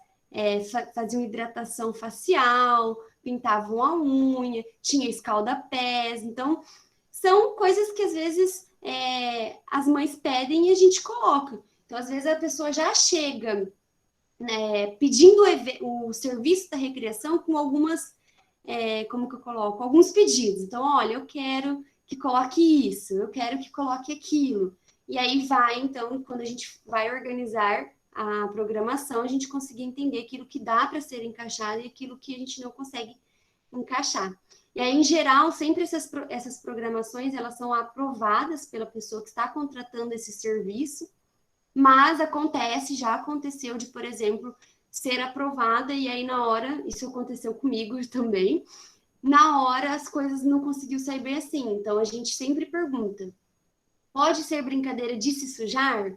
faziam hidratação facial, pintavam a unha, tinha escalda-pés. Então, são coisas que às vezes as mães pedem e a gente coloca. Então, às vezes a pessoa já chega pedindo o serviço da recreação com algumas como que eu coloco? Alguns pedidos. Então, olha, eu quero que coloque isso, eu quero que coloque aquilo. E aí vai, então, quando a gente vai organizar a programação, a gente conseguir entender aquilo que dá para ser encaixado e aquilo que a gente não consegue encaixar. E aí, em geral, sempre essas programações, elas são aprovadas pela pessoa que está contratando esse serviço, mas já aconteceu de, por exemplo, ser aprovada e aí na hora, isso aconteceu comigo também, na hora as coisas não conseguiu sair bem assim. Então, a gente sempre pergunta, pode ser brincadeira de se sujar?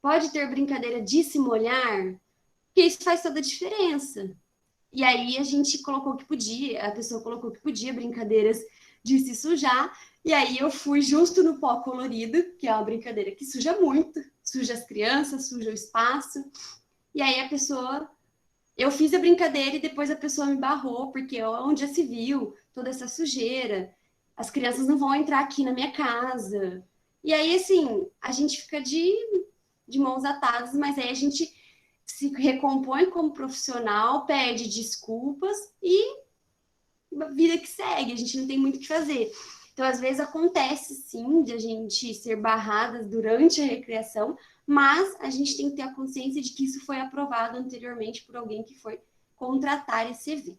Pode ter brincadeira de se molhar? Porque isso faz toda a diferença. E aí a gente colocou que podia, a pessoa colocou que podia brincadeiras de se sujar, e aí eu fui justo no pó colorido, que é uma brincadeira que suja muito, suja as crianças, suja o espaço, e aí eu fiz a brincadeira e depois a pessoa me barrou, porque onde já se viu toda essa sujeira, as crianças não vão entrar aqui na minha casa. E aí, assim, a gente fica de mãos atadas, mas aí a gente se recompõe como profissional, pede desculpas e vida que segue, a gente não tem muito o que fazer. Então, às vezes acontece sim de a gente ser barradas durante a recreação, mas a gente tem que ter a consciência de que isso foi aprovado anteriormente por alguém que foi contratar esse evento.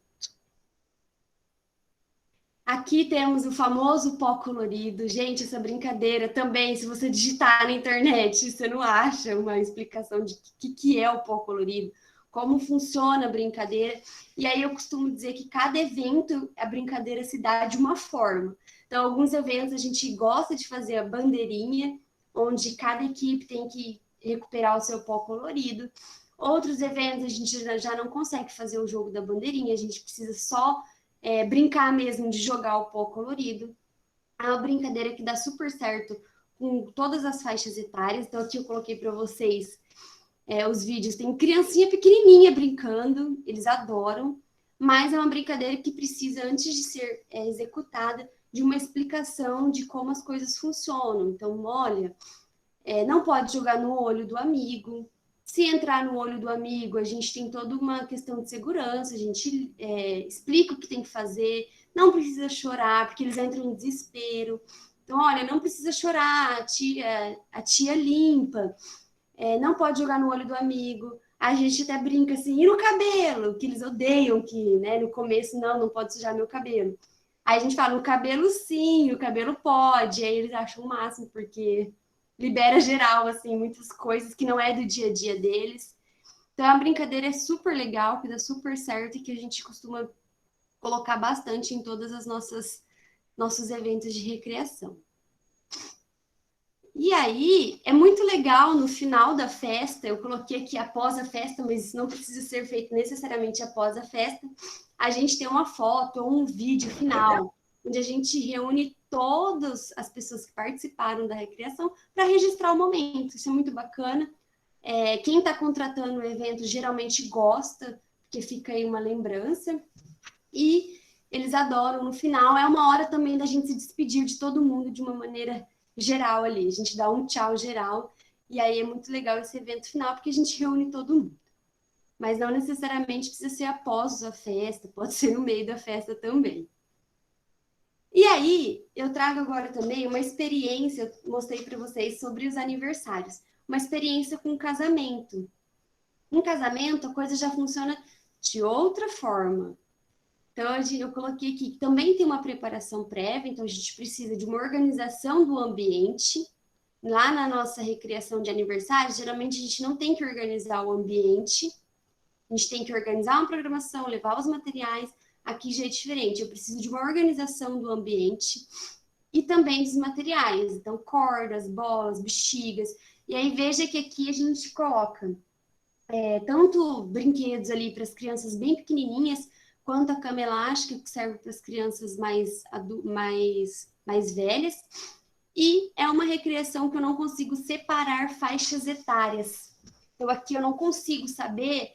Aqui temos o famoso pó colorido. Gente, essa brincadeira também, se você digitar na internet, você não acha uma explicação de o que é o pó colorido, como funciona a brincadeira. E aí eu costumo dizer que cada evento, a brincadeira se dá de uma forma. Então, alguns eventos a gente gosta de fazer a bandeirinha, onde cada equipe tem que recuperar o seu pó colorido. Outros eventos a gente já não consegue fazer o jogo da bandeirinha, a gente precisa só brincar mesmo de jogar o pó colorido. É uma brincadeira que dá super certo com todas as faixas etárias. Então, aqui eu coloquei para vocês os vídeos. Tem criancinha pequenininha brincando, eles adoram, mas é uma brincadeira que precisa, antes de ser executada, de uma explicação de como as coisas funcionam. Então, olha, não pode jogar no olho do amigo. Se entrar no olho do amigo, a gente tem toda uma questão de segurança, a gente explica o que tem que fazer, não precisa chorar, porque eles entram em desespero. Então, olha, não precisa chorar, a tia limpa, não pode jogar no olho do amigo. A gente até brinca assim, e no cabelo? Que eles odeiam que, né, no começo, não pode sujar meu cabelo. Aí a gente fala, no cabelo sim, o cabelo pode. Aí eles acham o máximo, porque libera geral, assim, muitas coisas que não é do dia a dia deles. Então, a brincadeira é super legal, que dá super certo e que a gente costuma colocar bastante em todas as nossos eventos de recreação. E aí, é muito legal no final da festa, eu coloquei aqui após a festa, mas isso não precisa ser feito necessariamente após a festa, a gente tem uma foto ou um vídeo final, onde a gente reúne todas as pessoas que participaram da recreação para registrar o momento. Isso é muito bacana. Quem está contratando o evento geralmente gosta, porque fica aí uma lembrança. E eles adoram. No final, é uma hora também da gente se despedir de todo mundo de uma maneira geral ali. A gente dá um tchau geral. E aí é muito legal esse evento final, porque a gente reúne todo mundo. Mas não necessariamente precisa ser após a festa, pode ser no meio da festa também. E aí, eu trago agora também uma experiência, eu mostrei para vocês sobre os aniversários, uma experiência com casamento. Em casamento, a coisa já funciona de outra forma. Então, eu coloquei aqui que também tem uma preparação prévia, então a gente precisa de uma organização do ambiente. Lá na nossa recreação de aniversário, geralmente a gente não tem que organizar o ambiente, a gente tem que organizar uma programação, levar os materiais. Aqui já é diferente, eu preciso de uma organização do ambiente e também dos materiais. Então, cordas, bolas, bexigas. E aí, veja que aqui a gente coloca tanto brinquedos ali para as crianças bem pequenininhas, quanto a cama elástica, que serve para as crianças mais velhas. E é uma recreação que eu não consigo separar faixas etárias. Então, aqui eu não consigo saber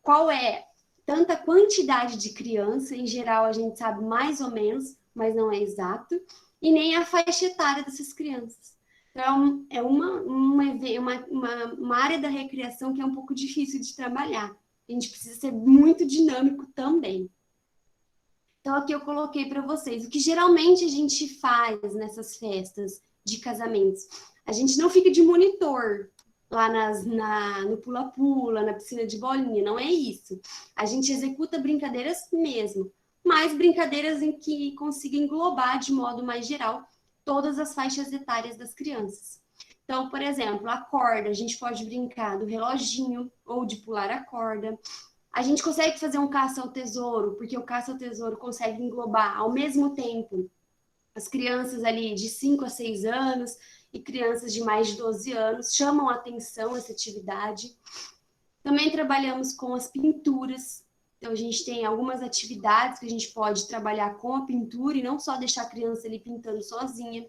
qual é tanta quantidade de criança, em geral a gente sabe mais ou menos, mas não é exato, e nem a faixa etária dessas crianças. Então, é uma área da recreação que é um pouco difícil de trabalhar. A gente precisa ser muito dinâmico também. Então, aqui eu coloquei para vocês o que geralmente a gente faz nessas festas de casamentos. A gente não fica de monitor lá no pula-pula, na piscina de bolinha, não é isso. A gente executa brincadeiras mesmo, mas brincadeiras em que consiga englobar de modo mais geral todas as faixas etárias das crianças. Então, por exemplo, a corda, a gente pode brincar do reloginho ou de pular a corda. A gente consegue fazer um caça ao tesouro, porque o caça ao tesouro consegue englobar ao mesmo tempo as crianças ali de 5 a 6 anos e crianças de mais de 12 anos, chamam a atenção essa atividade. Também trabalhamos com as pinturas, então a gente tem algumas atividades que a gente pode trabalhar com a pintura e não só deixar a criança ali pintando sozinha.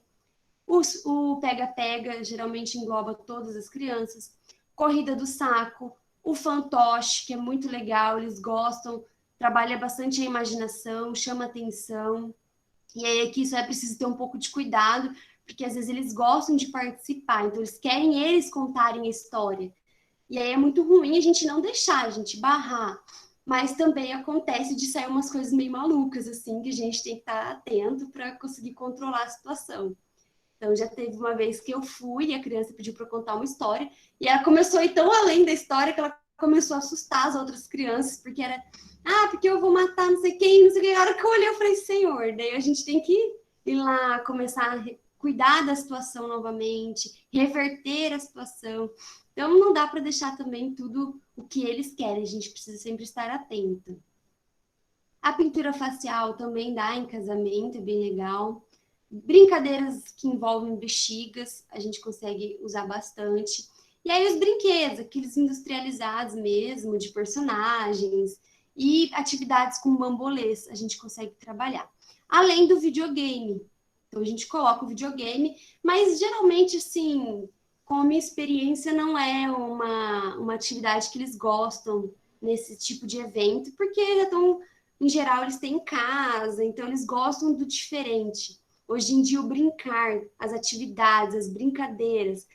O pega-pega geralmente engloba todas as crianças. Corrida do saco, o fantoche, que é muito legal, eles gostam, trabalha bastante a imaginação, chama atenção. E aí aqui isso é preciso ter um pouco de cuidado, porque às vezes eles gostam de participar, então eles querem eles contarem a história. E aí é muito ruim a gente não deixar, a gente barrar. Mas também acontece de sair umas coisas meio malucas, assim, que a gente tem que estar atento para conseguir controlar a situação. Então, já teve uma vez que eu fui e a criança pediu para eu contar uma história, e ela começou a ir tão além da história que ela começou a assustar as outras crianças, porque era, porque eu vou matar não sei quem, não sei o que. A hora que eu olhei, eu falei, Senhor, daí a gente tem que ir lá, começar a cuidar da situação novamente, reverter a situação. Então, não dá para deixar também tudo o que eles querem, a gente precisa sempre estar atento. A pintura facial também dá em casamento, é bem legal. Brincadeiras que envolvem bexigas, a gente consegue usar bastante. E aí os brinquedos, aqueles industrializados mesmo, de personagens, e atividades com bambolês, a gente consegue trabalhar. Além do videogame. Então a gente coloca o videogame, mas geralmente, assim, com a minha experiência, não é uma atividade que eles gostam nesse tipo de evento, porque em geral, eles têm em casa, então eles gostam do diferente. Hoje em dia, o brincar, as atividades, as brincadeiras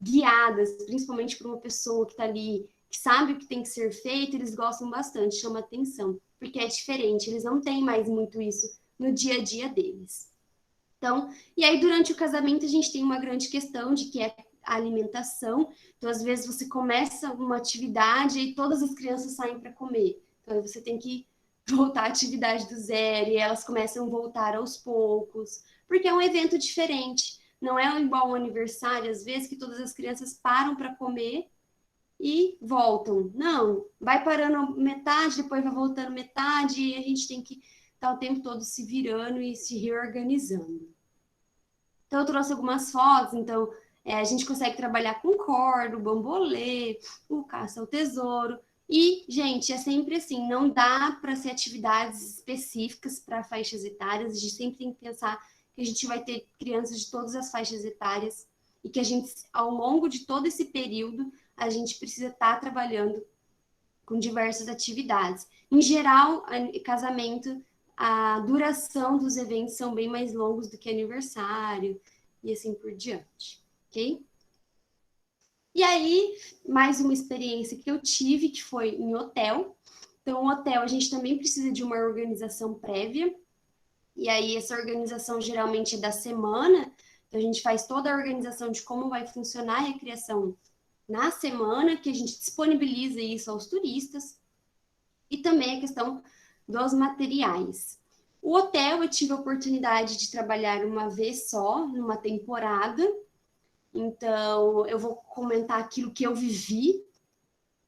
guiadas, principalmente por uma pessoa que está ali, que sabe o que tem que ser feito, eles gostam bastante, chama atenção, porque é diferente, eles não têm mais muito isso no dia a dia deles. Então, e aí durante o casamento a gente tem uma grande questão de que é a alimentação. Então, às vezes você começa uma atividade e todas as crianças saem para comer. Então, você tem que voltar à atividade do zero e elas começam a voltar aos poucos, porque é um evento diferente. Não é igual um aniversário, às vezes, que todas as crianças param para comer e voltam. Não, vai parando metade, depois vai voltando metade, e a gente tem que estar o tempo todo se virando e se reorganizando. Então, eu trouxe algumas fotos, então, a gente consegue trabalhar com corda, o bambolê, o caça ao tesouro. E, gente, é sempre assim, não dá para ser atividades específicas para faixas etárias, a gente sempre tem que pensar que a gente vai ter crianças de todas as faixas etárias e que a gente, ao longo de todo esse período, a gente precisa estar trabalhando com diversas atividades. Em geral, casamento, a duração dos eventos são bem mais longos do que aniversário e assim por diante, ok? E aí, mais uma experiência que eu tive, que foi em hotel. Então, o hotel, a gente também precisa de uma organização prévia. E aí, essa organização geralmente é da semana. Então, a gente faz toda a organização de como vai funcionar a recreação na semana, que a gente disponibiliza isso aos turistas. E também a questão dos materiais. O hotel, eu tive a oportunidade de trabalhar uma vez só, numa temporada. Então, eu vou comentar aquilo que eu vivi,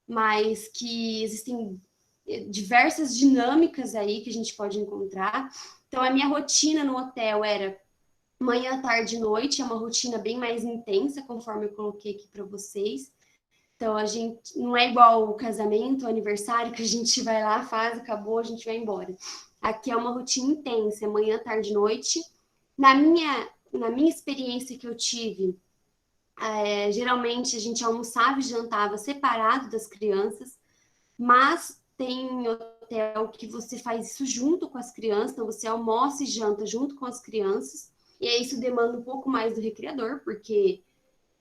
mas que existem diversas dinâmicas aí que a gente pode encontrar. Então, a minha rotina no hotel era manhã, tarde e noite, é uma rotina bem mais intensa, conforme eu coloquei aqui para vocês. Então, a gente não é igual o casamento, o aniversário, que a gente vai lá, faz, acabou, a gente vai embora. Aqui é uma rotina intensa, manhã, tarde e noite. Na minha experiência que eu tive, geralmente a gente almoçava e jantava separado das crianças, mas tem hotel que você faz isso junto com as crianças, então você almoça e janta junto com as crianças, e aí isso demanda um pouco mais do recreador, porque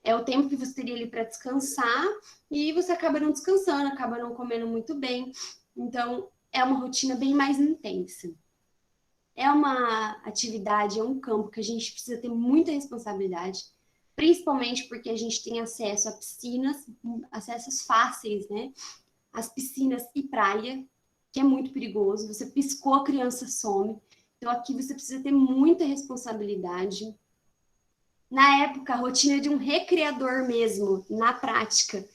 é o tempo que você teria ali para descansar, e você acaba não descansando, acaba não comendo muito bem, então é uma rotina bem mais intensa. é uma atividade, é um campo que a gente precisa ter muita responsabilidade, principalmente porque a gente tem acesso a piscinas, acessos fáceis, né? As piscinas e praia, que é muito perigoso. Você piscou, a criança some. Então, aqui você precisa ter muita responsabilidade. Na época, a rotina de um recreador mesmo, na prática,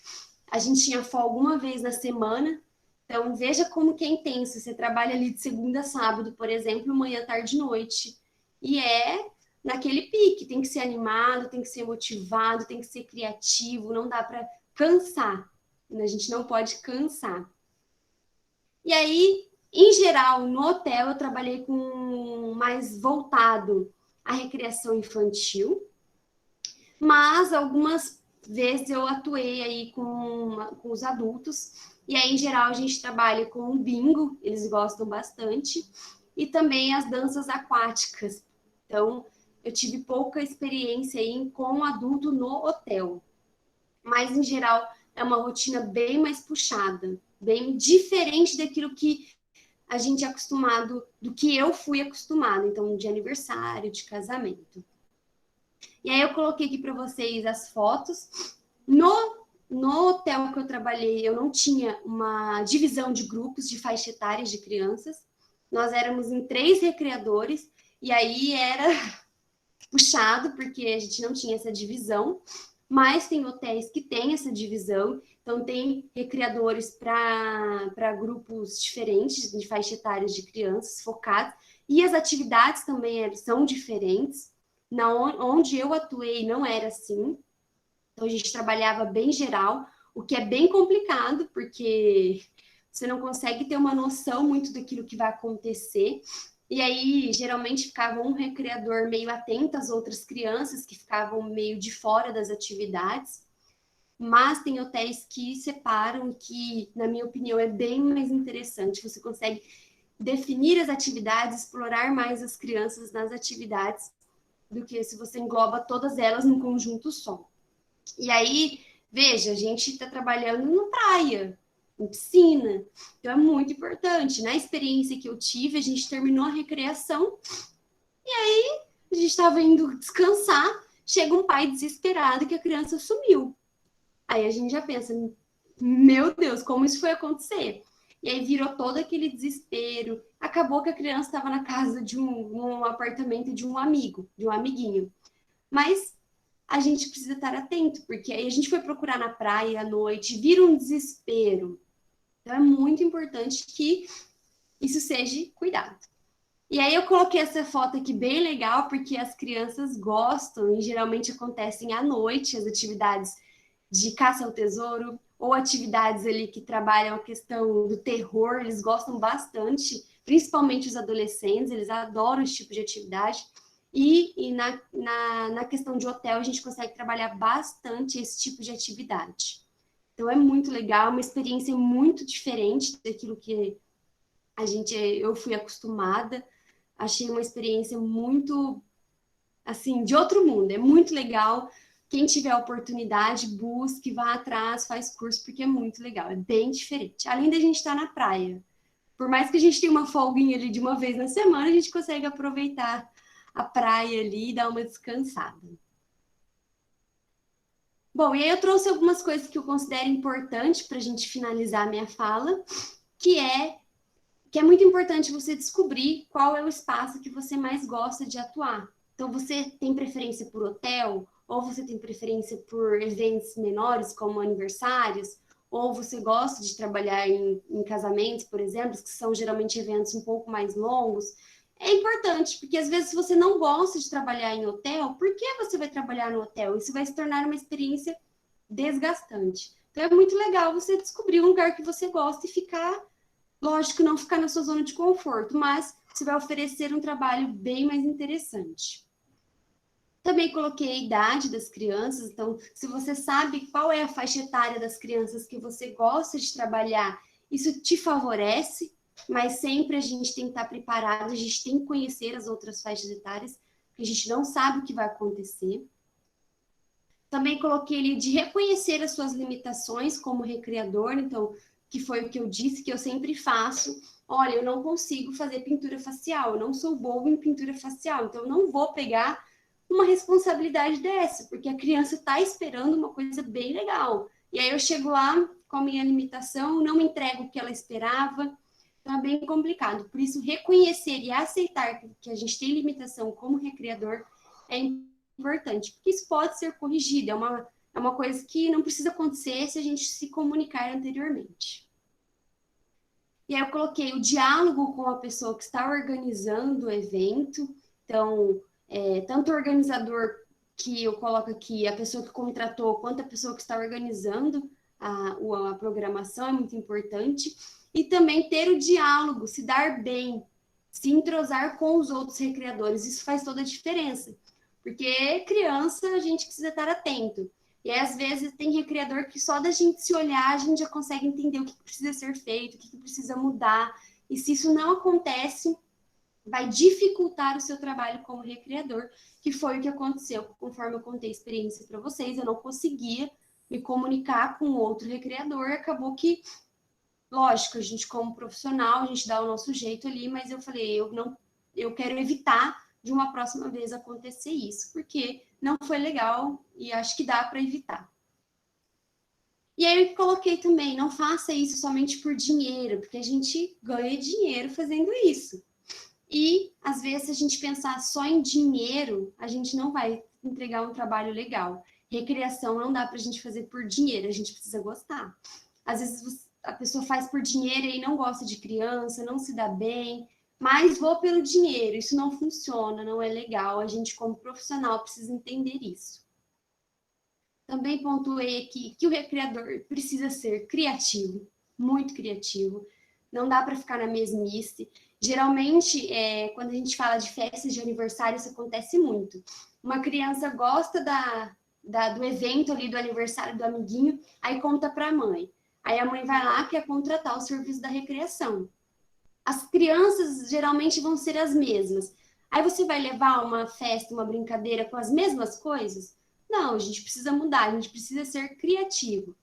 a gente tinha folga uma vez na semana. Então, veja como que é intenso. Você trabalha ali de segunda a sábado, por exemplo, manhã, tarde e noite. E é naquele pique. Tem que ser animado, tem que ser motivado, tem que ser criativo. Não dá para cansar. A gente não pode cansar. E aí, em geral, no hotel, eu trabalhei com mais voltado à recreação infantil. Mas algumas vezes eu atuei aí com os adultos. E aí, em geral, a gente trabalha com o bingo, eles gostam bastante, e também as danças aquáticas. Então, eu tive pouca experiência aí com adulto no hotel. Mas, em geral, é uma rotina bem mais puxada, bem diferente daquilo que a gente é acostumado, do que eu fui acostumada. Então, de aniversário, de casamento. E aí eu coloquei aqui para vocês as fotos. No hotel que eu trabalhei, eu não tinha uma divisão de grupos de faixa etária de crianças. Nós éramos em 3 recreadores, e aí era puxado, porque a gente não tinha essa divisão. Mas tem hotéis que têm essa divisão, então tem recreadores para grupos diferentes de faixa etária de crianças focados, e as atividades também são diferentes. Onde eu atuei não era assim, então a gente trabalhava bem geral, o que é bem complicado, porque você não consegue ter uma noção muito daquilo que vai acontecer, e aí geralmente ficava um recreador meio atento às outras crianças, que ficavam meio de fora das atividades, mas tem hotéis que separam, que na minha opinião é bem mais interessante, você consegue definir as atividades, explorar mais as crianças nas atividades, do que se você engloba todas elas num conjunto só. E aí, veja, a gente está trabalhando na praia, em piscina, então é muito importante. Na experiência que eu tive, a gente terminou a recreação, e aí a gente estava indo descansar, chega um pai desesperado que a criança sumiu. Aí a gente já pensa, meu Deus, como isso foi acontecer? E aí virou todo aquele desespero. Acabou que a criança estava na casa de um apartamento de um amigo, de um amiguinho. Mas a gente precisa estar atento, porque aí a gente foi procurar na praia à noite, vira um desespero. Então é muito importante que isso seja cuidado. E aí eu coloquei essa foto aqui bem legal, porque as crianças gostam, e geralmente acontecem à noite, as atividades de caça ao tesouro, ou atividades ali que trabalham a questão do terror, eles gostam bastante, principalmente os adolescentes, eles adoram esse tipo de atividade. E na questão de hotel, a gente consegue trabalhar bastante esse tipo de atividade. Então, é muito legal, uma experiência muito diferente daquilo que eu fui acostumada. Achei uma experiência muito, assim, de outro mundo. É muito legal. Quem tiver a oportunidade, busque, vá atrás, faz curso, porque é muito legal, é bem diferente. Além da gente estar na praia, por mais que a gente tenha uma folguinha ali de uma vez na semana, a gente consegue aproveitar a praia ali e dar uma descansada. Bom, e aí eu trouxe algumas coisas que eu considero importantes para a gente finalizar a minha fala, que é muito importante você descobrir qual é o espaço que você mais gosta de atuar. Então, você tem preferência por hotel, ou você tem preferência por eventos menores, como aniversários, ou você gosta de trabalhar em casamentos, por exemplo, que são geralmente eventos um pouco mais longos. É importante, porque às vezes se você não gosta de trabalhar em hotel, por que você vai trabalhar no hotel? Isso vai se tornar uma experiência desgastante. Então é muito legal você descobrir um lugar que você gosta e ficar, lógico, não ficar na sua zona de conforto, mas você vai oferecer um trabalho bem mais interessante. Também coloquei a idade das crianças, então, se você sabe qual é a faixa etária das crianças que você gosta de trabalhar, isso te favorece, mas sempre a gente tem que estar preparado, a gente tem que conhecer as outras faixas etárias, porque a gente não sabe o que vai acontecer. Também coloquei ali de reconhecer as suas limitações como recreador, então, que foi o que eu disse, que eu sempre faço. olha, eu não consigo fazer pintura facial, eu não sou boa em pintura facial, então eu não vou pegar uma responsabilidade dessa, porque a criança está esperando uma coisa bem legal. E aí eu chego lá com a minha limitação, não entrego o que ela esperava, então é bem complicado. Por isso, reconhecer e aceitar que a gente tem limitação como recreador é importante, porque isso pode ser corrigido, é uma coisa que não precisa acontecer se a gente se comunicar anteriormente. E aí eu coloquei o diálogo com a pessoa que está organizando o evento, então, tanto o organizador que eu coloco aqui, a pessoa que contratou, quanto a pessoa que está organizando a programação é muito importante, e também ter o diálogo, se dar bem, se entrosar com os outros recreadores, isso faz toda a diferença, porque criança a gente precisa estar atento, e aí, às vezes tem recreador que só da gente se olhar a gente já consegue entender o que precisa ser feito, o que precisa mudar, e se isso não acontece, vai dificultar o seu trabalho como recreador, que foi o que aconteceu, conforme eu contei a experiência para vocês, eu não conseguia me comunicar com outro recreador, acabou que, lógico, a gente como profissional, a gente dá o nosso jeito ali, mas eu falei, eu quero evitar de uma próxima vez acontecer isso, porque não foi legal e acho que dá para evitar. E aí eu coloquei também, não faça isso somente por dinheiro, porque a gente ganha dinheiro fazendo isso. E, às vezes, se a gente pensar só em dinheiro, a gente não vai entregar um trabalho legal. Recreação não dá para a gente fazer por dinheiro, a gente precisa gostar. Às vezes, a pessoa faz por dinheiro e não gosta de criança, não se dá bem, mas vou pelo dinheiro, isso não funciona, não é legal. A gente, como profissional, precisa entender isso. Também pontuei aqui que o recreador precisa ser criativo, muito criativo. Não dá para ficar na mesmice. Geralmente, quando a gente fala de festas de aniversário, isso acontece muito. Uma criança gosta do evento ali, do aniversário do amiguinho, aí conta para a mãe. Aí a mãe vai lá, quer contratar o serviço da recreação. As crianças geralmente vão ser as mesmas. Aí você vai levar uma festa, uma brincadeira com as mesmas coisas? Não, a gente precisa mudar, a gente precisa ser criativo.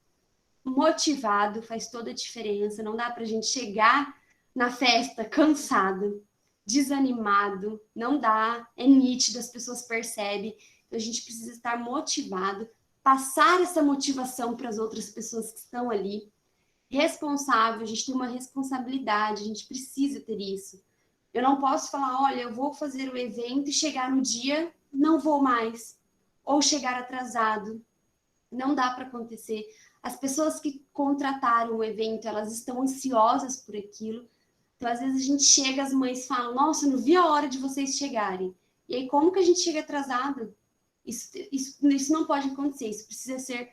Motivado faz toda a diferença, não dá para a gente chegar na festa cansado, desanimado, não dá, é nítido, as pessoas percebem, então a gente precisa estar motivado, passar essa motivação para as outras pessoas que estão ali, responsável, a gente tem uma responsabilidade, a gente precisa ter isso. Eu não posso falar, olha, eu vou fazer o evento e chegar no dia, não vou mais, ou chegar atrasado, não dá para acontecer. As pessoas que contrataram o evento, elas estão ansiosas por aquilo. Então, às vezes, a gente chega, as mães falam, nossa, não vi a hora de vocês chegarem. E aí, como que a gente chega atrasado? Isso não pode acontecer, isso precisa ser,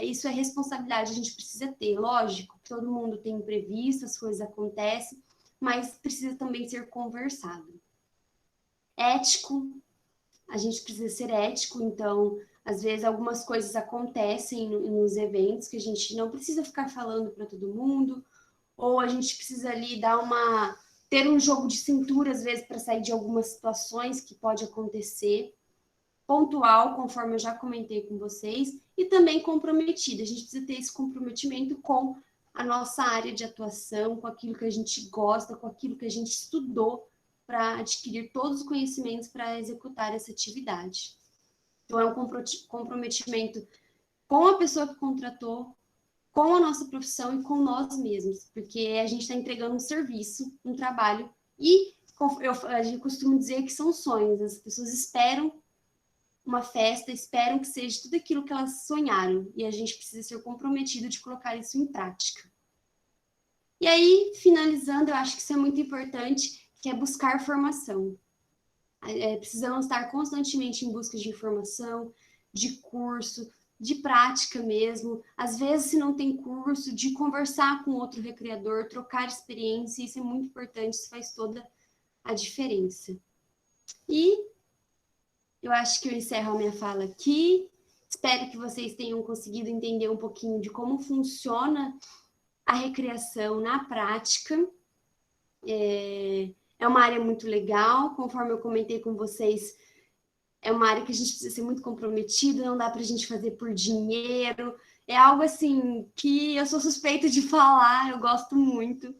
isso é responsabilidade, a gente precisa ter. Lógico, todo mundo tem imprevisto, as coisas acontecem, mas precisa também ser conversado. Ético, a gente precisa ser ético, então, às vezes, algumas coisas acontecem nos eventos que a gente não precisa ficar falando para todo mundo, ou a gente precisa ali ter um jogo de cintura, às vezes, para sair de algumas situações que pode acontecer. Pontual, conforme eu já comentei com vocês, e também comprometido. A gente precisa ter esse comprometimento com a nossa área de atuação, com aquilo que a gente gosta, com aquilo que a gente estudou para adquirir todos os conhecimentos para executar essa atividade. Então, é um comprometimento com a pessoa que contratou, com a nossa profissão e com nós mesmos, porque a gente está entregando um serviço, um trabalho, e a gente costuma dizer que são sonhos, as pessoas esperam uma festa, esperam que seja tudo aquilo que elas sonharam, e a gente precisa ser comprometido de colocar isso em prática. E aí, finalizando, eu acho que isso é muito importante, que é buscar formação. Precisamos estar constantemente em busca de informação, de curso, de prática mesmo. Às vezes, se não tem curso, de conversar com outro recreador, trocar experiência, isso é muito importante, isso faz toda a diferença. E eu acho que eu encerro a minha fala aqui. Espero que vocês tenham conseguido entender um pouquinho de como funciona a recreação na prática. É uma área muito legal, conforme eu comentei com vocês, é uma área que a gente precisa ser muito comprometido, não dá para a gente fazer por dinheiro, é algo assim que eu sou suspeita de falar, eu gosto muito.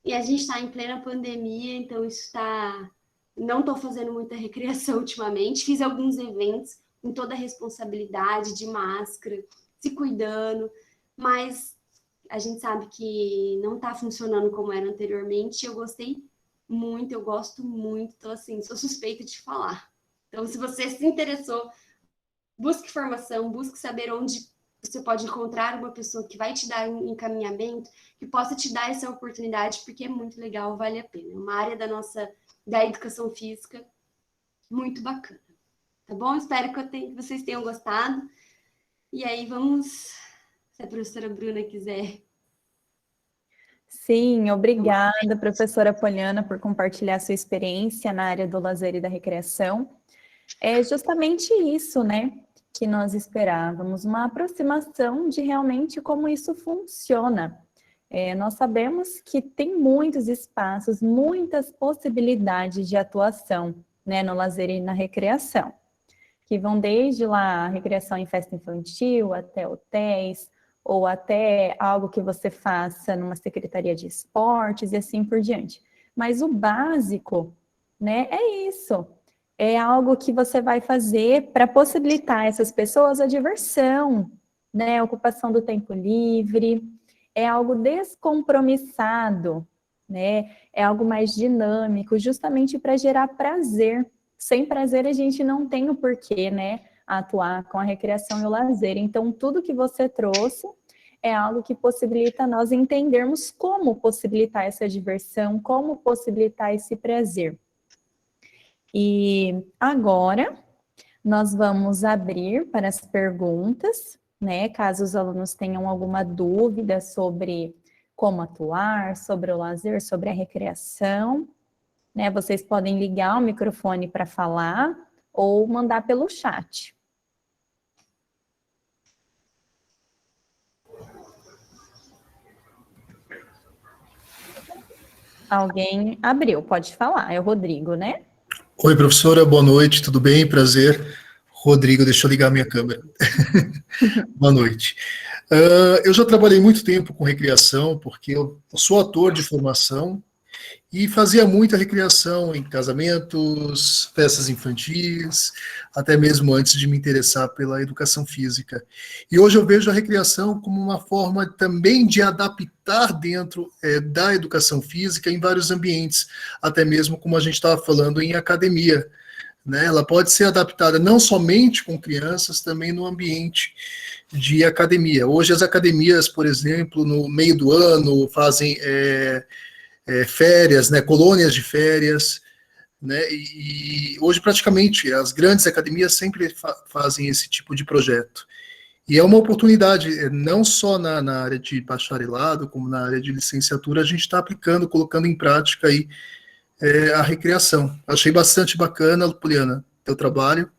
E a gente está em plena pandemia, então isso está... Não estou fazendo muita recreação ultimamente, fiz alguns eventos com toda a responsabilidade de máscara, se cuidando, mas a gente sabe que não está funcionando como era anteriormente. Eu gostei muito, eu gosto muito, então assim, sou suspeita de falar. Então, se você se interessou, busque formação, busque saber onde você pode encontrar uma pessoa que vai te dar um encaminhamento, que possa te dar essa oportunidade, porque é muito legal, vale a pena. É uma área da educação física muito bacana. Tá bom? Espero que vocês tenham gostado. E aí, vamos, se a professora Bruna quiser. Sim, obrigada, professora Poliana, por compartilhar sua experiência na área do lazer e da recreação. É justamente isso, né, que nós esperávamos, uma aproximação de realmente como isso funciona. Nós sabemos que tem muitos espaços, muitas possibilidades de atuação, né, no lazer e na recreação, que vão desde lá a recreação em festa infantil, até hotéis, ou até algo que você faça numa secretaria de esportes e assim por diante. Mas o básico, né, é isso. É algo que você vai fazer para possibilitar essas pessoas a diversão, né, a ocupação do tempo livre, é algo descompromissado, né, é algo mais dinâmico, justamente para gerar prazer. Sem prazer a gente não tem o porquê, né, atuar com a recreação e o lazer. Então, tudo que você trouxe é algo que possibilita nós entendermos como possibilitar essa diversão, como possibilitar esse prazer. E agora, nós vamos abrir para as perguntas, né? Caso os alunos tenham alguma dúvida sobre como atuar, sobre o lazer, sobre a recreação, né? Vocês podem ligar o microfone para falar ou mandar pelo chat. Alguém abriu, pode falar, é o Rodrigo, né? Oi, professora, boa noite, tudo bem? Prazer. Rodrigo, deixa eu ligar minha câmera. Boa noite. Eu já trabalhei muito tempo com recreação, porque eu sou ator de formação e fazia muita recreação em casamentos, festas infantis, até mesmo antes de me interessar pela educação física. E hoje eu vejo a recreação como uma forma também de adaptar dentro da educação física em vários ambientes, até mesmo como a gente estava falando em academia, né? Ela pode ser adaptada não somente com crianças, também no ambiente de academia. Hoje as academias, por exemplo, no meio do ano fazem férias, né, colônias de férias, né, e hoje praticamente as grandes academias sempre fazem esse tipo de projeto. E é uma oportunidade, não só na área de bacharelado, como na área de licenciatura, a gente está aplicando, colocando em prática aí a recreação. Achei bastante bacana, Poliana, teu trabalho,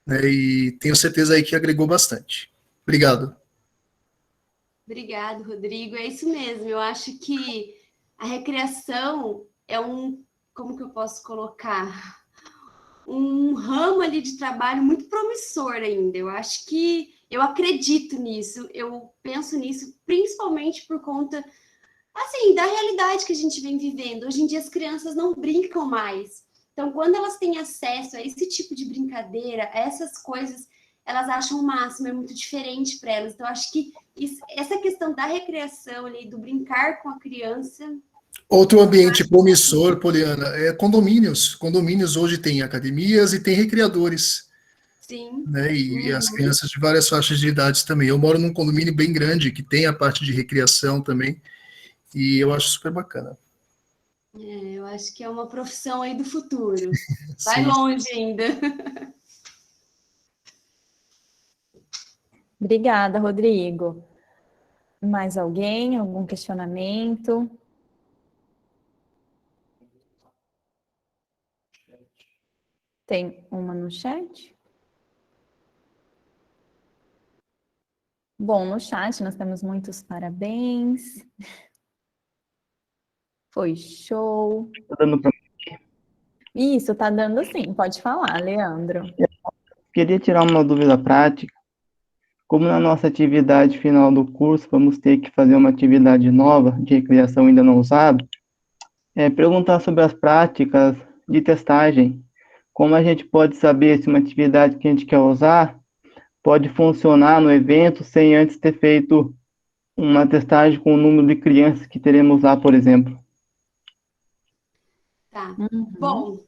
né, e tenho certeza aí que agregou bastante. Obrigado. Obrigado, Rodrigo. É isso mesmo, eu acho que a recreação é como que eu posso colocar? Um ramo ali de trabalho muito promissor ainda. Eu acho que eu acredito nisso, eu penso nisso, principalmente por conta, assim, da realidade que a gente vem vivendo. Hoje em dia as crianças não brincam mais. Então, quando elas têm acesso a esse tipo de brincadeira, a essas coisas, elas acham o máximo, é muito diferente para elas. Então, acho que essa questão da recreação ali, do brincar com a criança. Outro ambiente promissor, Poliana, é condomínios. Condomínios hoje têm academias e tem recreadores. Sim. Né, e as crianças de várias faixas de idade também. Eu moro num condomínio bem grande, que tem a parte de recreação também, e eu acho super bacana. Eu acho que é uma profissão aí do futuro. Vai longe ainda. Obrigada, Rodrigo. Mais alguém? Algum questionamento? Tem uma no chat? Bom, no chat nós temos muitos parabéns. Foi show. Tá dando pra... Isso, tá dando sim. Pode falar, Leandro. Queria tirar uma dúvida prática. como na nossa atividade final do curso vamos ter que fazer uma atividade nova de recreação ainda não usada, perguntar sobre as práticas de testagem, como a gente pode saber se uma atividade que a gente quer usar pode funcionar no evento sem antes ter feito uma testagem com o número de crianças que teremos lá, por exemplo. Tá. Bom,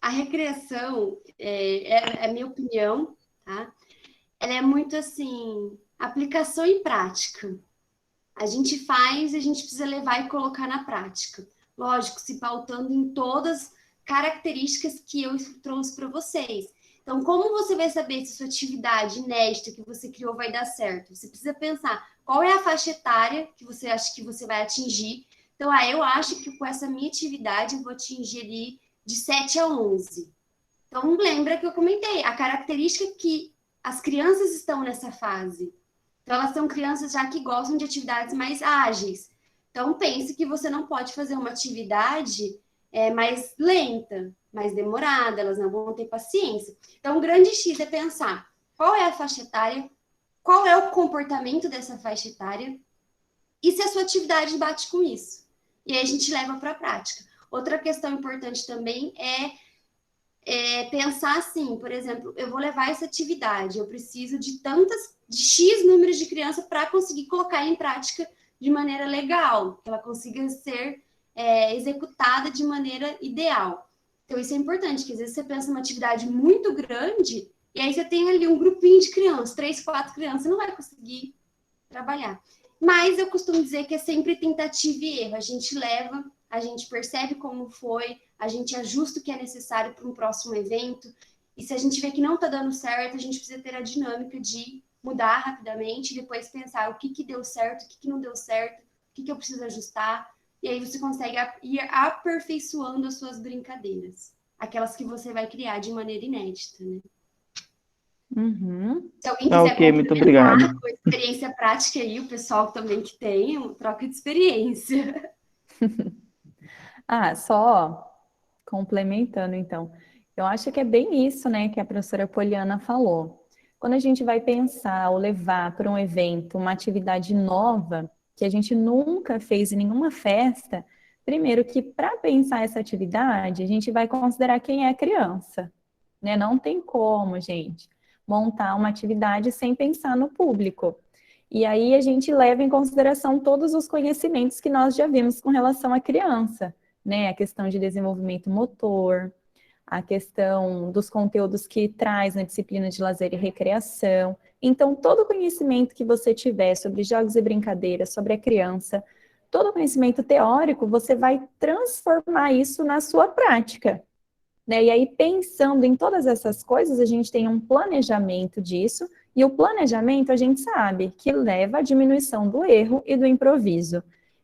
a recreação, é a minha opinião, tá? Ela é muito assim, aplicação e prática. A gente faz, a gente precisa levar e colocar na prática. Lógico, se pautando em todas as características que eu trouxe para vocês. Então, como você vai saber se sua atividade inédita que você criou vai dar certo? Você precisa pensar qual é a faixa etária que você acha que você vai atingir. Então, eu acho que com essa minha atividade eu vou atingir ali de 7 a 11. Então, lembra que eu comentei, a característica que as crianças estão nessa fase. Então, elas são crianças já que gostam de atividades mais ágeis. Então, pense que você não pode fazer uma atividade mais lenta, mais demorada, elas não vão ter paciência. Então, o grande X é pensar qual é a faixa etária, qual é o comportamento dessa faixa etária e se a sua atividade bate com isso. E aí a gente leva para a prática. Outra questão importante também é pensar assim, por exemplo, eu vou levar essa atividade, eu preciso de X números de crianças para conseguir colocar em prática de maneira legal, que ela consiga ser executada de maneira ideal. Então, isso é importante, que às vezes você pensa numa atividade muito grande e aí você tem ali um grupinho de crianças, 3, 4 crianças, você não vai conseguir trabalhar. Mas eu costumo dizer que é sempre tentativa e erro. A gente leva, a gente percebe como foi, a gente ajusta o que é necessário para um próximo evento. E se a gente vê que não está dando certo, a gente precisa ter a dinâmica de mudar rapidamente e depois pensar o que deu certo, o que não deu certo, o que eu preciso ajustar. E aí você consegue ir aperfeiçoando as suas brincadeiras. Aquelas que você vai criar de maneira inédita, né? Uhum. Se alguém quiser Ok, muito obrigado. com experiência prática aí, o pessoal também que tem, troca de experiência. Só complementando, então. Eu acho que é bem isso, né, que a professora Poliana falou. Quando a gente vai pensar ou levar para um evento uma atividade nova, que a gente nunca fez em nenhuma festa, primeiro que para pensar essa atividade, a gente vai considerar quem é a criança, né? Não tem como, gente, montar uma atividade sem pensar no público. E aí a gente leva em consideração todos os conhecimentos que nós já vimos com relação à criança, né? A questão de desenvolvimento motor, a questão dos conteúdos que traz na disciplina de lazer e recreação. Então, todo o conhecimento que você tiver sobre jogos e brincadeiras, sobre a criança, todo o conhecimento teórico, você vai transformar isso na sua prática, né? E aí, pensando em todas essas coisas, a gente tem um planejamento disso, e o planejamento a gente sabe que leva à diminuição do erro e do improviso.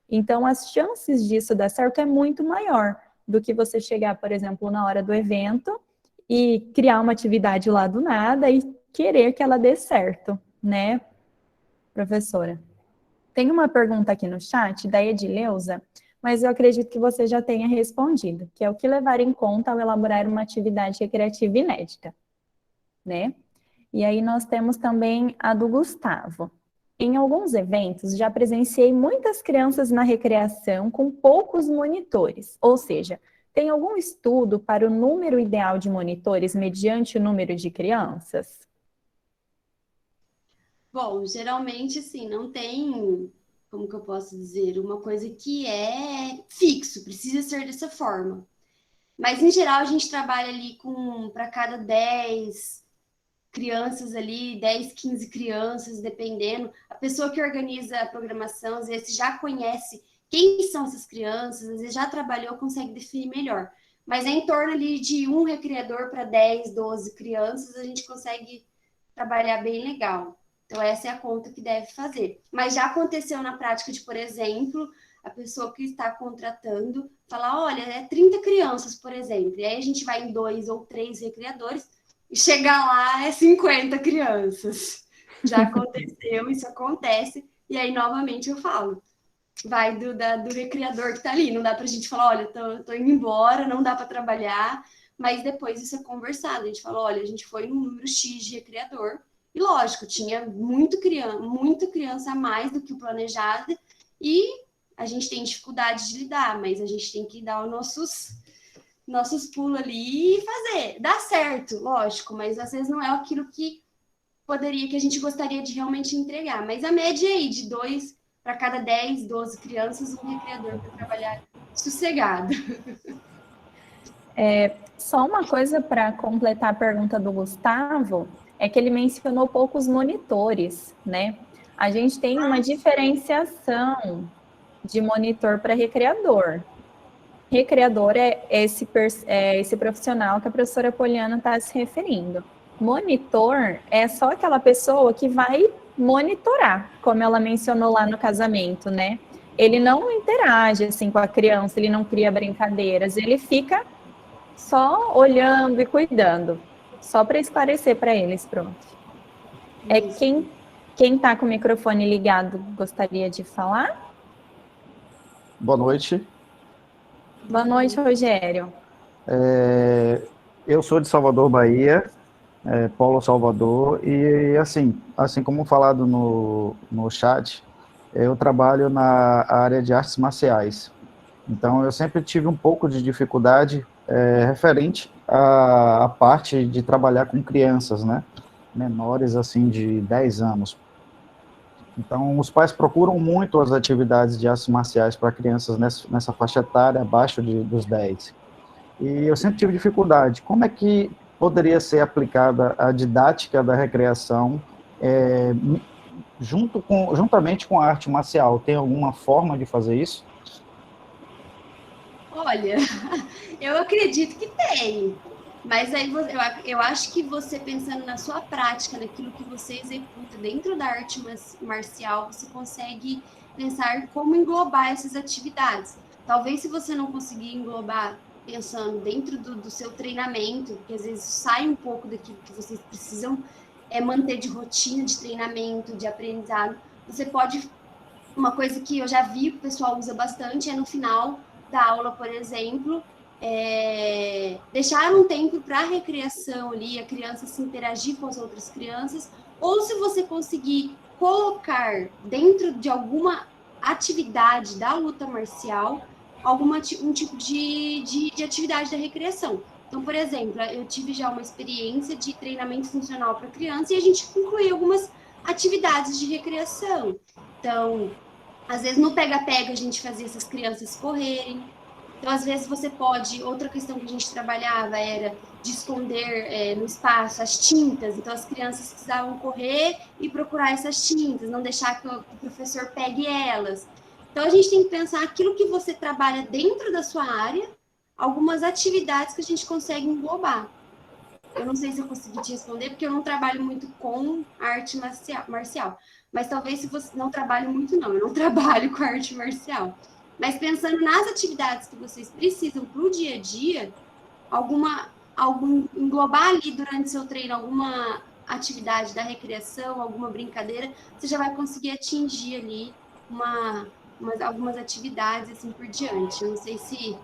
Então, as chances disso dar certo é muito maior do que você chegar, por exemplo, na hora do evento e criar uma atividade lá do nada e querer que ela dê certo, né, professora? Tem uma pergunta aqui no chat da Edileuza, mas eu acredito que você já tenha respondido, que é o que levar em conta ao elaborar uma atividade recreativa inédita, né? E aí nós temos também a do Gustavo. Em alguns eventos, já presenciei muitas crianças na recreação com poucos monitores, ou seja, tem algum estudo para o número ideal de monitores mediante o número de crianças? Bom, geralmente, assim, não tem, como que eu posso dizer, uma coisa que é fixo, precisa ser dessa forma. Mas, em geral, a gente trabalha ali para cada 10 crianças ali, 10, 15 crianças, dependendo. A pessoa que organiza a programação, às vezes, já conhece quem são essas crianças, às vezes já trabalhou, consegue definir melhor. Mas é em torno ali de um recreador para 10, 12 crianças, a gente consegue trabalhar bem legal. Então, essa é a conta que deve fazer. Mas já aconteceu na prática de, por exemplo, a pessoa que está contratando falar, olha, 30 crianças, por exemplo. E aí a gente vai em 2 ou 3 recreadores e chegar lá 50 crianças. Já aconteceu, isso acontece. E aí, novamente, eu falo, vai do recreador que está ali. Não dá para a gente falar, olha, tô indo embora, não dá para trabalhar. Mas depois isso é conversado. A gente fala, olha, a gente foi num número X de recreador, E lógico, tinha muita criança a mais do que o planejado, e a gente tem dificuldade de lidar, mas a gente tem que dar os nossos pulos ali e fazer. Dá certo, lógico, mas às vezes não é aquilo que a gente gostaria de realmente entregar. Mas a média é aí de 2 para cada 10, 12 crianças, um recreador para trabalhar sossegado. Só uma coisa para completar a pergunta do Gustavo, é que ele mencionou poucos monitores, né? A gente tem uma diferenciação de monitor para recreador. Recreador é esse profissional que a professora Poliana está se referindo. Monitor é só aquela pessoa que vai monitorar, como ela mencionou lá no casamento, né? Ele não interage assim com a criança, ele não cria brincadeiras, ele fica só olhando e cuidando. Só para esclarecer para eles, pronto. Quem está com o microfone ligado gostaria de falar? Boa noite. Boa noite, Rogério. Eu sou de Salvador, Bahia, Polo Salvador, e assim como falado no chat, eu trabalho na área de artes marciais. Então, eu sempre tive um pouco de dificuldade referente à parte de trabalhar com crianças, né? Menores, assim, de 10 anos. Então, os pais procuram muito as atividades de artes marciais para crianças nessa faixa etária, abaixo dos 10. E eu sempre tive dificuldade. Como é que poderia ser aplicada a didática da recreação juntamente com a arte marcial? Tem alguma forma de fazer isso? Olha, eu acredito que tem, mas aí eu acho que você pensando na sua prática, naquilo que você executa dentro da arte marcial, você consegue pensar como englobar essas atividades. Talvez se você não conseguir englobar pensando dentro do seu treinamento, que às vezes sai um pouco daquilo que vocês precisam manter de rotina de treinamento, de aprendizado, você pode... Uma coisa que eu já vi que o pessoal usa bastante é no final da aula, por exemplo, deixar um tempo para recreação ali, a criança se interagir com as outras crianças, ou se você conseguir colocar dentro de alguma atividade da luta marcial, um tipo de atividade da recreação. Então, por exemplo, eu tive já uma experiência de treinamento funcional para criança e a gente concluiu algumas atividades de recreação. Então, às vezes no pega-pega a gente fazia essas crianças correrem. Então, às vezes você pode... Outra questão que a gente trabalhava era de esconder no espaço as tintas. Então, as crianças precisavam correr e procurar essas tintas, não deixar que o professor pegue elas. Então, a gente tem que pensar aquilo que você trabalha dentro da sua área, algumas atividades que a gente consegue englobar. Eu não sei se eu consegui te responder, porque eu não trabalho muito com arte marcial. Mas talvez se você não trabalhe muito, não. Eu não trabalho com arte marcial. Mas pensando nas atividades que vocês precisam para o dia a dia, englobar ali durante seu treino alguma atividade da recreação, alguma brincadeira, você já vai conseguir atingir ali algumas atividades assim por diante. Eu não sei se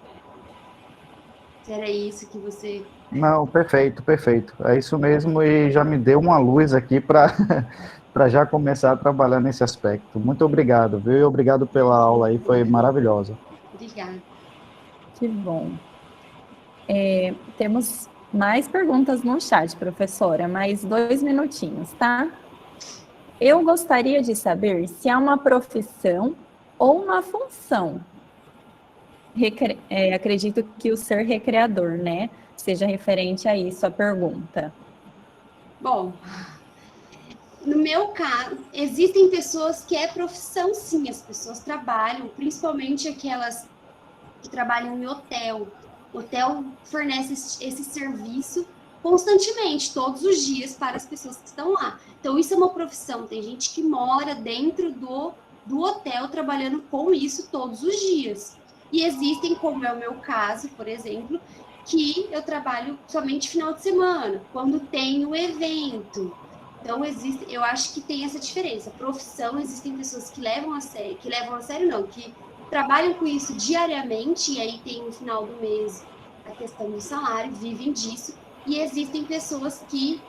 era isso que você... Não, perfeito, perfeito. É isso mesmo, e já me deu uma luz aqui para já começar a trabalhar nesse aspecto. Muito obrigado, viu? E obrigado pela aula aí, foi maravilhosa. Obrigada. Que bom. Temos mais perguntas no chat, professora, mais 2 minutinhos, tá? Eu gostaria de saber se há uma profissão ou uma função. Acredito que o ser recreador, né, seja referente a isso, a pergunta. Bom, no meu caso, existem pessoas que é profissão, sim, as pessoas trabalham, principalmente aquelas que trabalham em hotel. O hotel fornece esse serviço constantemente, todos os dias, para as pessoas que estão lá. Então, isso é uma profissão. Tem gente que mora dentro do hotel trabalhando com isso todos os dias. E existem, como é o meu caso, por exemplo, que eu trabalho somente final de semana, quando tem o evento. Então, eu acho que tem essa diferença. Profissão, existem pessoas que levam a sério, que trabalham com isso diariamente, e aí tem no final do mês a questão do salário, vivem disso, e existem pessoas que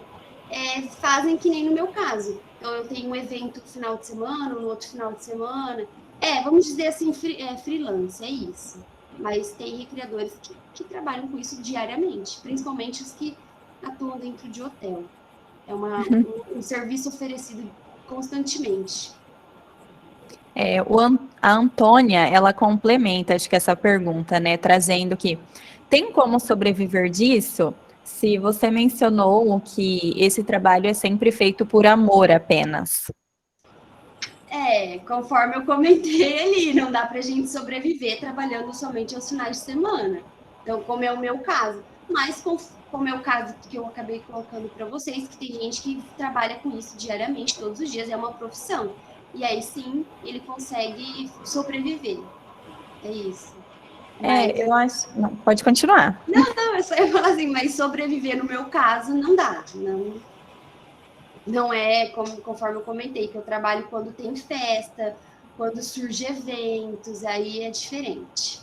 fazem que nem no meu caso. Então, eu tenho um evento no final de semana, no outro final de semana. Vamos dizer assim, freelance, é isso. Mas tem recreadores que trabalham com isso diariamente, principalmente os que atuam dentro de hotel. É um serviço oferecido constantemente. A Antônia, ela complementa, acho que essa pergunta, né, trazendo que tem como sobreviver disso? Se você mencionou que esse trabalho é sempre feito por amor apenas. Conforme eu comentei ali, não dá para a gente sobreviver trabalhando somente aos finais de semana. Então, como é o meu caso. Mas, como é o caso que eu acabei colocando para vocês, que tem gente que trabalha com isso diariamente, todos os dias, é uma profissão. E aí, sim, ele consegue sobreviver. É isso. Eu acho... Não, pode continuar. Não, eu só ia falar assim, mas sobreviver, no meu caso, não dá. Não é, conforme eu comentei, que eu trabalho quando tem festa, quando surge eventos, aí é diferente.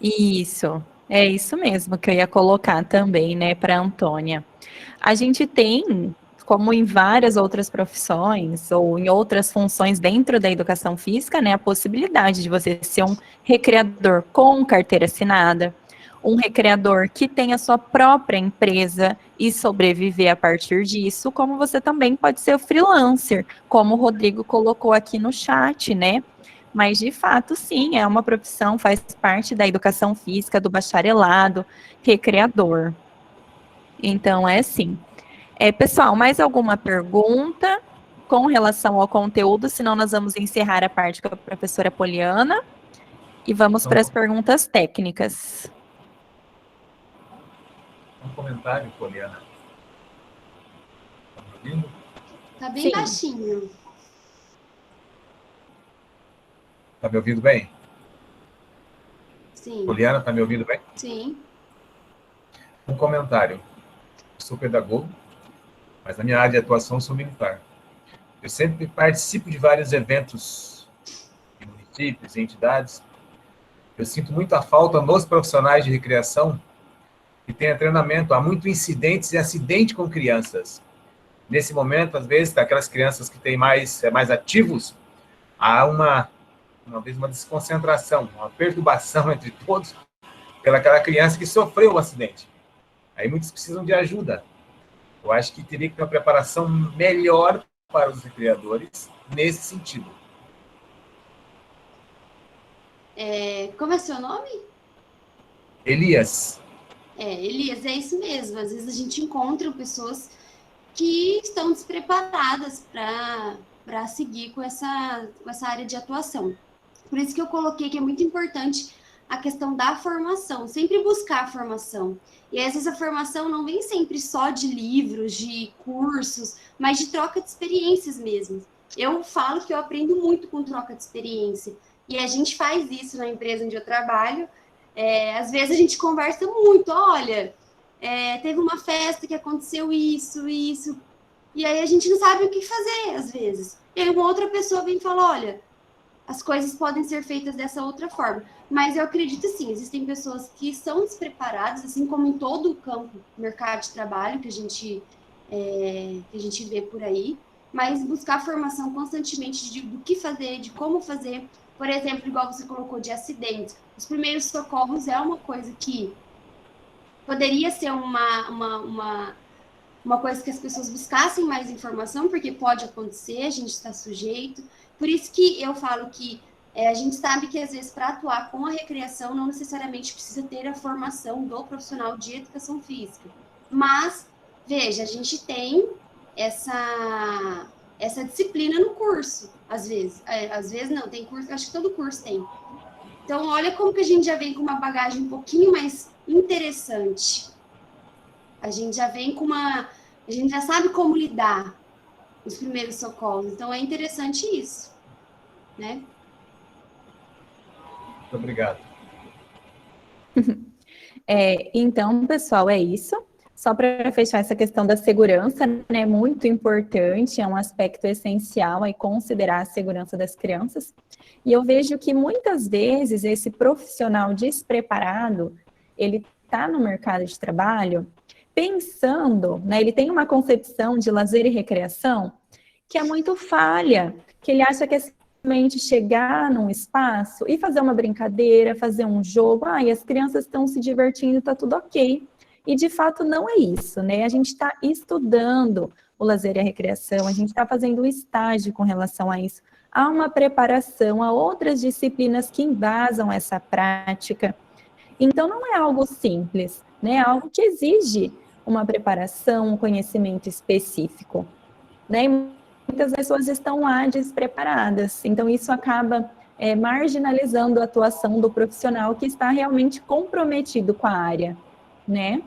Isso, é isso mesmo que eu ia colocar também, né, para a Antônia. A gente tem, como em várias outras profissões ou em outras funções dentro da educação física, né, a possibilidade de você ser um recreador com carteira assinada, um recreador que tem a sua própria empresa e sobreviver a partir disso, como você também pode ser o freelancer, como o Rodrigo colocou aqui no chat, né? Mas, de fato, sim, é uma profissão, faz parte da educação física, do bacharelado, recreador. Então, é sim. Pessoal, mais alguma pergunta com relação ao conteúdo? Senão nós vamos encerrar a parte com a professora Poliana e vamos para as perguntas técnicas. Um comentário, Poliana. Tá me ouvindo? Tá bem baixinho. Tá me ouvindo bem? Sim. Poliana, tá me ouvindo bem? Sim. Um comentário. Eu sou pedagogo, mas na minha área de atuação sou militar. Eu sempre participo de vários eventos em municípios, em entidades. Eu sinto muita falta nos profissionais de recreação que tenham treinamento. Há muito incidentes e acidente com crianças. Nesse momento, às vezes, aquelas crianças que têm mais ativos, há uma desconcentração, uma perturbação entre todos pelaquela criança que sofreu o acidente. Aí muitos precisam de ajuda. Eu acho que teria que ter uma preparação melhor para os recreadores nesse sentido. Como é seu nome? Elias. Elias, é isso mesmo. Às vezes a gente encontra pessoas que estão despreparadas para seguir com essa área de atuação. Por isso que eu coloquei que é muito importante a questão da formação, sempre buscar a formação. E às vezes a formação não vem sempre só de livros, de cursos, mas de troca de experiências mesmo. Eu falo que eu aprendo muito com troca de experiência. E a gente faz isso na empresa onde eu trabalho. Às vezes a gente conversa muito, olha, teve uma festa que aconteceu isso, e aí a gente não sabe o que fazer, às vezes. E aí uma outra pessoa vem e fala, olha, as coisas podem ser feitas dessa outra forma. Mas eu acredito, sim, existem pessoas que são despreparadas, assim como em todo o campo, mercado de trabalho que a gente vê por aí, mas buscar formação constantemente do que fazer, de como fazer. Por exemplo, igual você colocou de acidentes, os primeiros socorros é uma coisa que poderia ser uma coisa que as pessoas buscassem mais informação, porque pode acontecer, a gente está sujeito. Por isso que eu falo que a gente sabe que, às vezes, para atuar com a recreação, não necessariamente precisa ter a formação do profissional de educação física. Mas, veja, a gente tem essa disciplina no curso, às vezes. Às vezes não, tem curso, acho que todo curso tem. Então, olha como que a gente já vem com uma bagagem um pouquinho mais interessante. A gente já vem com a gente já sabe como lidar os primeiros socorros. Então, é interessante isso, né? Muito obrigado. Então, pessoal, é isso. Só para fechar essa questão da segurança, né, muito importante, é um aspecto essencial aí considerar a segurança das crianças. E eu vejo que muitas vezes esse profissional despreparado, ele está no mercado de trabalho pensando, né, ele tem uma concepção de lazer e recreação que é muito falha, que ele acha que é simplesmente chegar num espaço e fazer uma brincadeira, fazer um jogo, e as crianças estão se divertindo, tá tudo ok. E de fato não é isso, né? A gente está estudando o lazer e a recreação, a gente está fazendo um estágio com relação a isso. Há uma preparação, há outras disciplinas que embasam essa prática. Então não é algo simples, né? É algo que exige uma preparação, um conhecimento específico, né? E muitas pessoas estão lá despreparadas, então isso acaba marginalizando a atuação do profissional que está realmente comprometido com a área, né?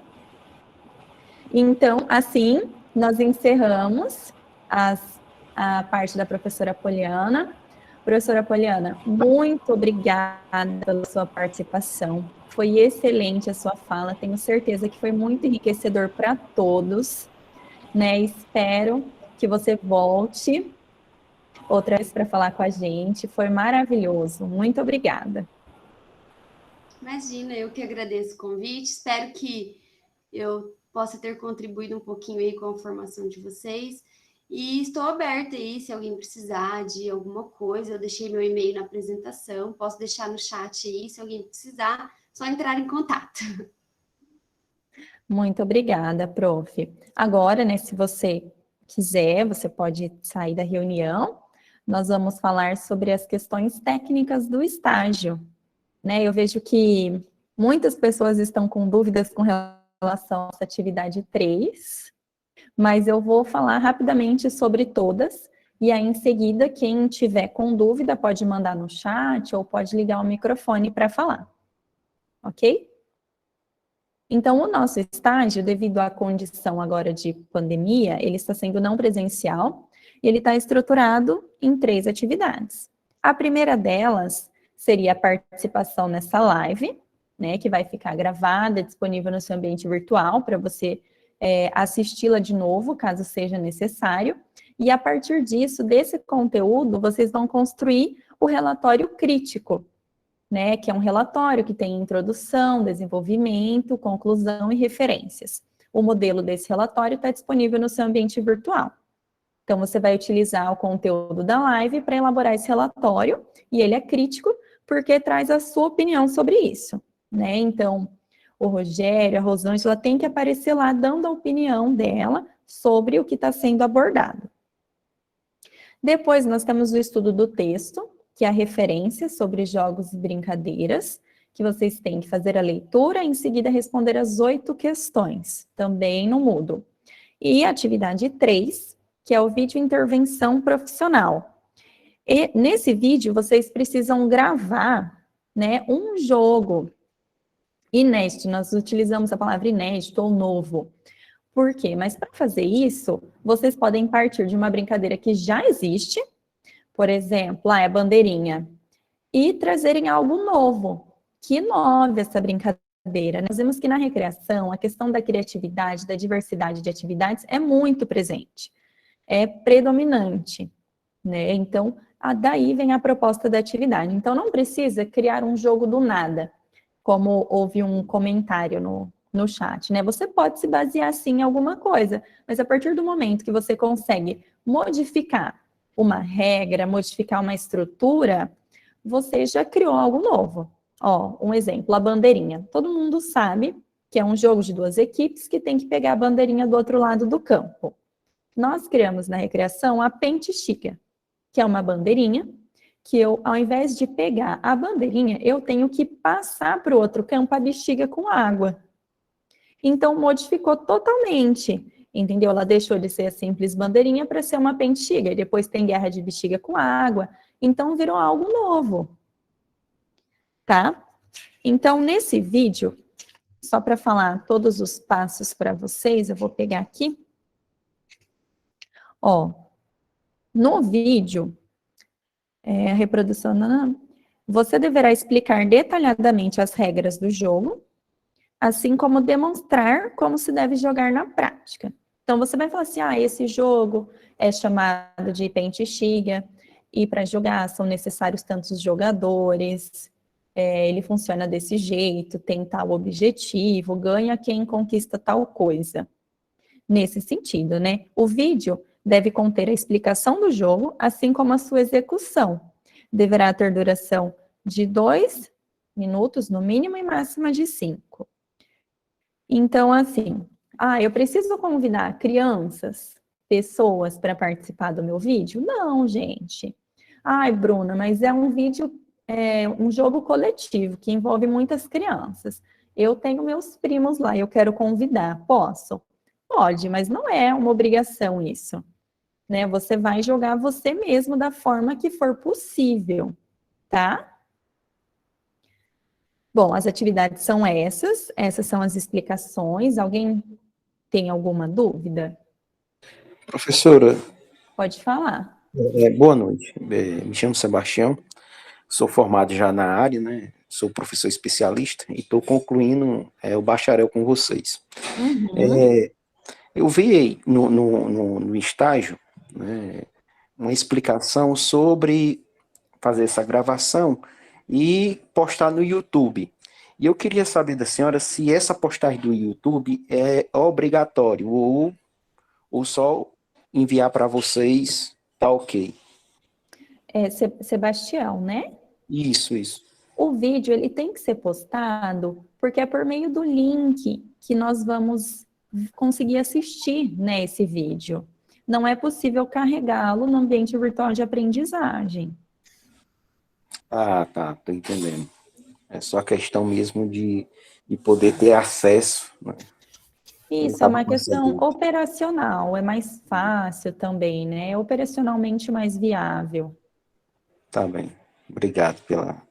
Então, assim, nós encerramos a parte da professora Poliana. Professora Poliana, muito obrigada pela sua participação. Foi excelente a sua fala, tenho certeza que foi muito enriquecedor para todos, né? Espero que você volte outra vez para falar com a gente, foi maravilhoso. Muito obrigada. Imagina, eu que agradeço o convite, espero que eu possa ter contribuído um pouquinho aí com a formação de vocês. E estou aberta aí, se alguém precisar de alguma coisa, eu deixei meu e-mail na apresentação, posso deixar no chat aí, se alguém precisar, só entrar em contato. Muito obrigada, prof. Agora, né, se você quiser, você pode sair da reunião, nós vamos falar sobre as questões técnicas do estágio, né? Eu vejo que muitas pessoas estão com dúvidas com relação a essa atividade 3, mas eu vou falar rapidamente sobre todas, e aí em seguida, quem tiver com dúvida pode mandar no chat ou pode ligar o microfone para falar, ok? Então, o nosso estágio, devido à condição agora de pandemia, ele está sendo não presencial, e ele está estruturado em 3 atividades. A primeira delas seria a participação nessa live, né, que vai ficar gravada, disponível no seu ambiente virtual, para você assisti-la de novo, caso seja necessário, e a partir disso, desse conteúdo, vocês vão construir o relatório crítico, né, que é um relatório que tem introdução, desenvolvimento, conclusão e referências. O modelo desse relatório está disponível no seu ambiente virtual. Então, você vai utilizar o conteúdo da live para elaborar esse relatório, e ele é crítico porque traz a sua opinião sobre isso, né? Então, o Rogério, a Rosângela tem que aparecer lá dando a opinião dela sobre o que está sendo abordado. Depois, nós temos o estudo do texto, que é a referência sobre jogos e brincadeiras, que vocês têm que fazer a leitura e em seguida responder as 8 questões, também no Moodle. E a atividade 3, que é o vídeo intervenção profissional. E nesse vídeo, vocês precisam gravar, né, um jogo inédito. Nós utilizamos a palavra inédito ou novo. Por quê? Mas para fazer isso, vocês podem partir de uma brincadeira que já existe, por exemplo, a bandeirinha, e trazerem algo novo, que inove essa brincadeira. Nós vemos que na recreação, a questão da criatividade, da diversidade de atividades é muito presente, é predominante, né? Então, daí vem a proposta da atividade. Então, não precisa criar um jogo do nada, como houve um comentário no chat, né? Você pode se basear, sim, em alguma coisa, mas a partir do momento que você consegue modificar uma regra, modificar uma estrutura, você já criou algo novo. Ó, um exemplo, a bandeirinha. Todo mundo sabe que é um jogo de 2 equipes que tem que pegar a bandeirinha do outro lado do campo. Nós criamos na recreação a pente-xiga, que é uma bandeirinha que eu, ao invés de pegar a bandeirinha, eu tenho que passar para o outro campo a bexiga com água. Então, modificou totalmente, entendeu? Ela deixou de ser a simples bandeirinha para ser uma pente-xiga, e depois tem guerra de bexiga com água, então virou algo novo, tá? Então, nesse vídeo, só para falar todos os passos para vocês, eu vou pegar aqui. Ó, no vídeo, a reprodução, você deverá explicar detalhadamente as regras do jogo, assim como demonstrar como se deve jogar na prática. Então, você vai falar assim, esse jogo é chamado de pente-xiga, e para jogar são necessários tantos jogadores, ele funciona desse jeito, tem tal objetivo, ganha quem conquista tal coisa. Nesse sentido, né? O vídeo deve conter a explicação do jogo, assim como a sua execução. Deverá ter duração de 2 minutos, no mínimo, e máxima de 5. Então, assim, eu preciso convidar crianças, pessoas para participar do meu vídeo? Não, gente. Ai, Bruna, mas é um vídeo, um jogo coletivo, que envolve muitas crianças. Eu tenho meus primos lá, eu quero convidar. Posso? Pode, mas não é uma obrigação isso. Né? Você vai jogar você mesmo da forma que for possível, tá? Bom, as atividades são essas são as explicações. Alguém tem alguma dúvida? Professora, Pode falar. boa noite. Me chamo Sebastião, sou formado já na área, né? Sou professor especialista e estou concluindo o bacharel com vocês. Uhum. Eu vi no estágio, né, uma explicação sobre fazer essa gravação e postar no YouTube. E eu queria saber da senhora se essa postagem do YouTube é obrigatório ou só enviar para vocês tá ok. Sebastião, né? Isso. O vídeo, ele tem que ser postado porque é por meio do link que nós vamos conseguir assistir, né, esse vídeo. Não é possível carregá-lo no ambiente virtual de aprendizagem. Ah, tá, tô entendendo. É só questão mesmo de poder ter acesso, né? Isso, é uma questão operacional, é mais fácil também, né? É operacionalmente mais viável. Tá bem, obrigado pela...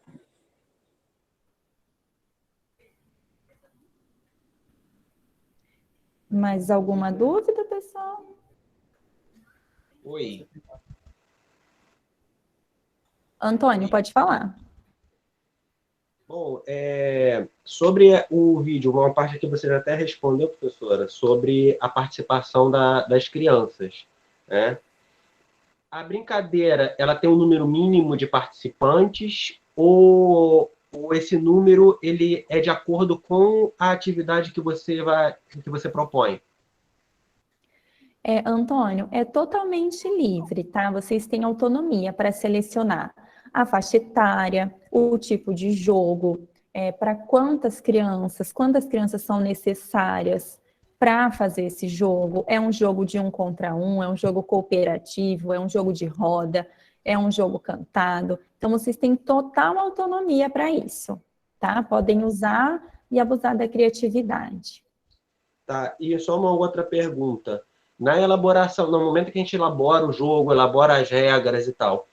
Mais alguma dúvida, pessoal? Oi. Antônio, pode falar. Bom, sobre o vídeo, uma parte que você já até respondeu, professora, sobre a participação das crianças, né? A brincadeira, ela tem um número mínimo de participantes ou esse número ele é de acordo com a atividade que você propõe? Antônio, é totalmente livre, tá? Vocês têm autonomia para selecionar a faixa etária, o tipo de jogo, para quantas crianças são necessárias para fazer esse jogo. É um jogo de 1 contra 1, é um jogo cooperativo, é um jogo de roda, é um jogo cantado. Então, vocês têm total autonomia para isso, tá? Podem usar e abusar da criatividade. Tá, e só uma outra pergunta. Na elaboração, no momento que a gente elabora o jogo, elabora as regras e tal,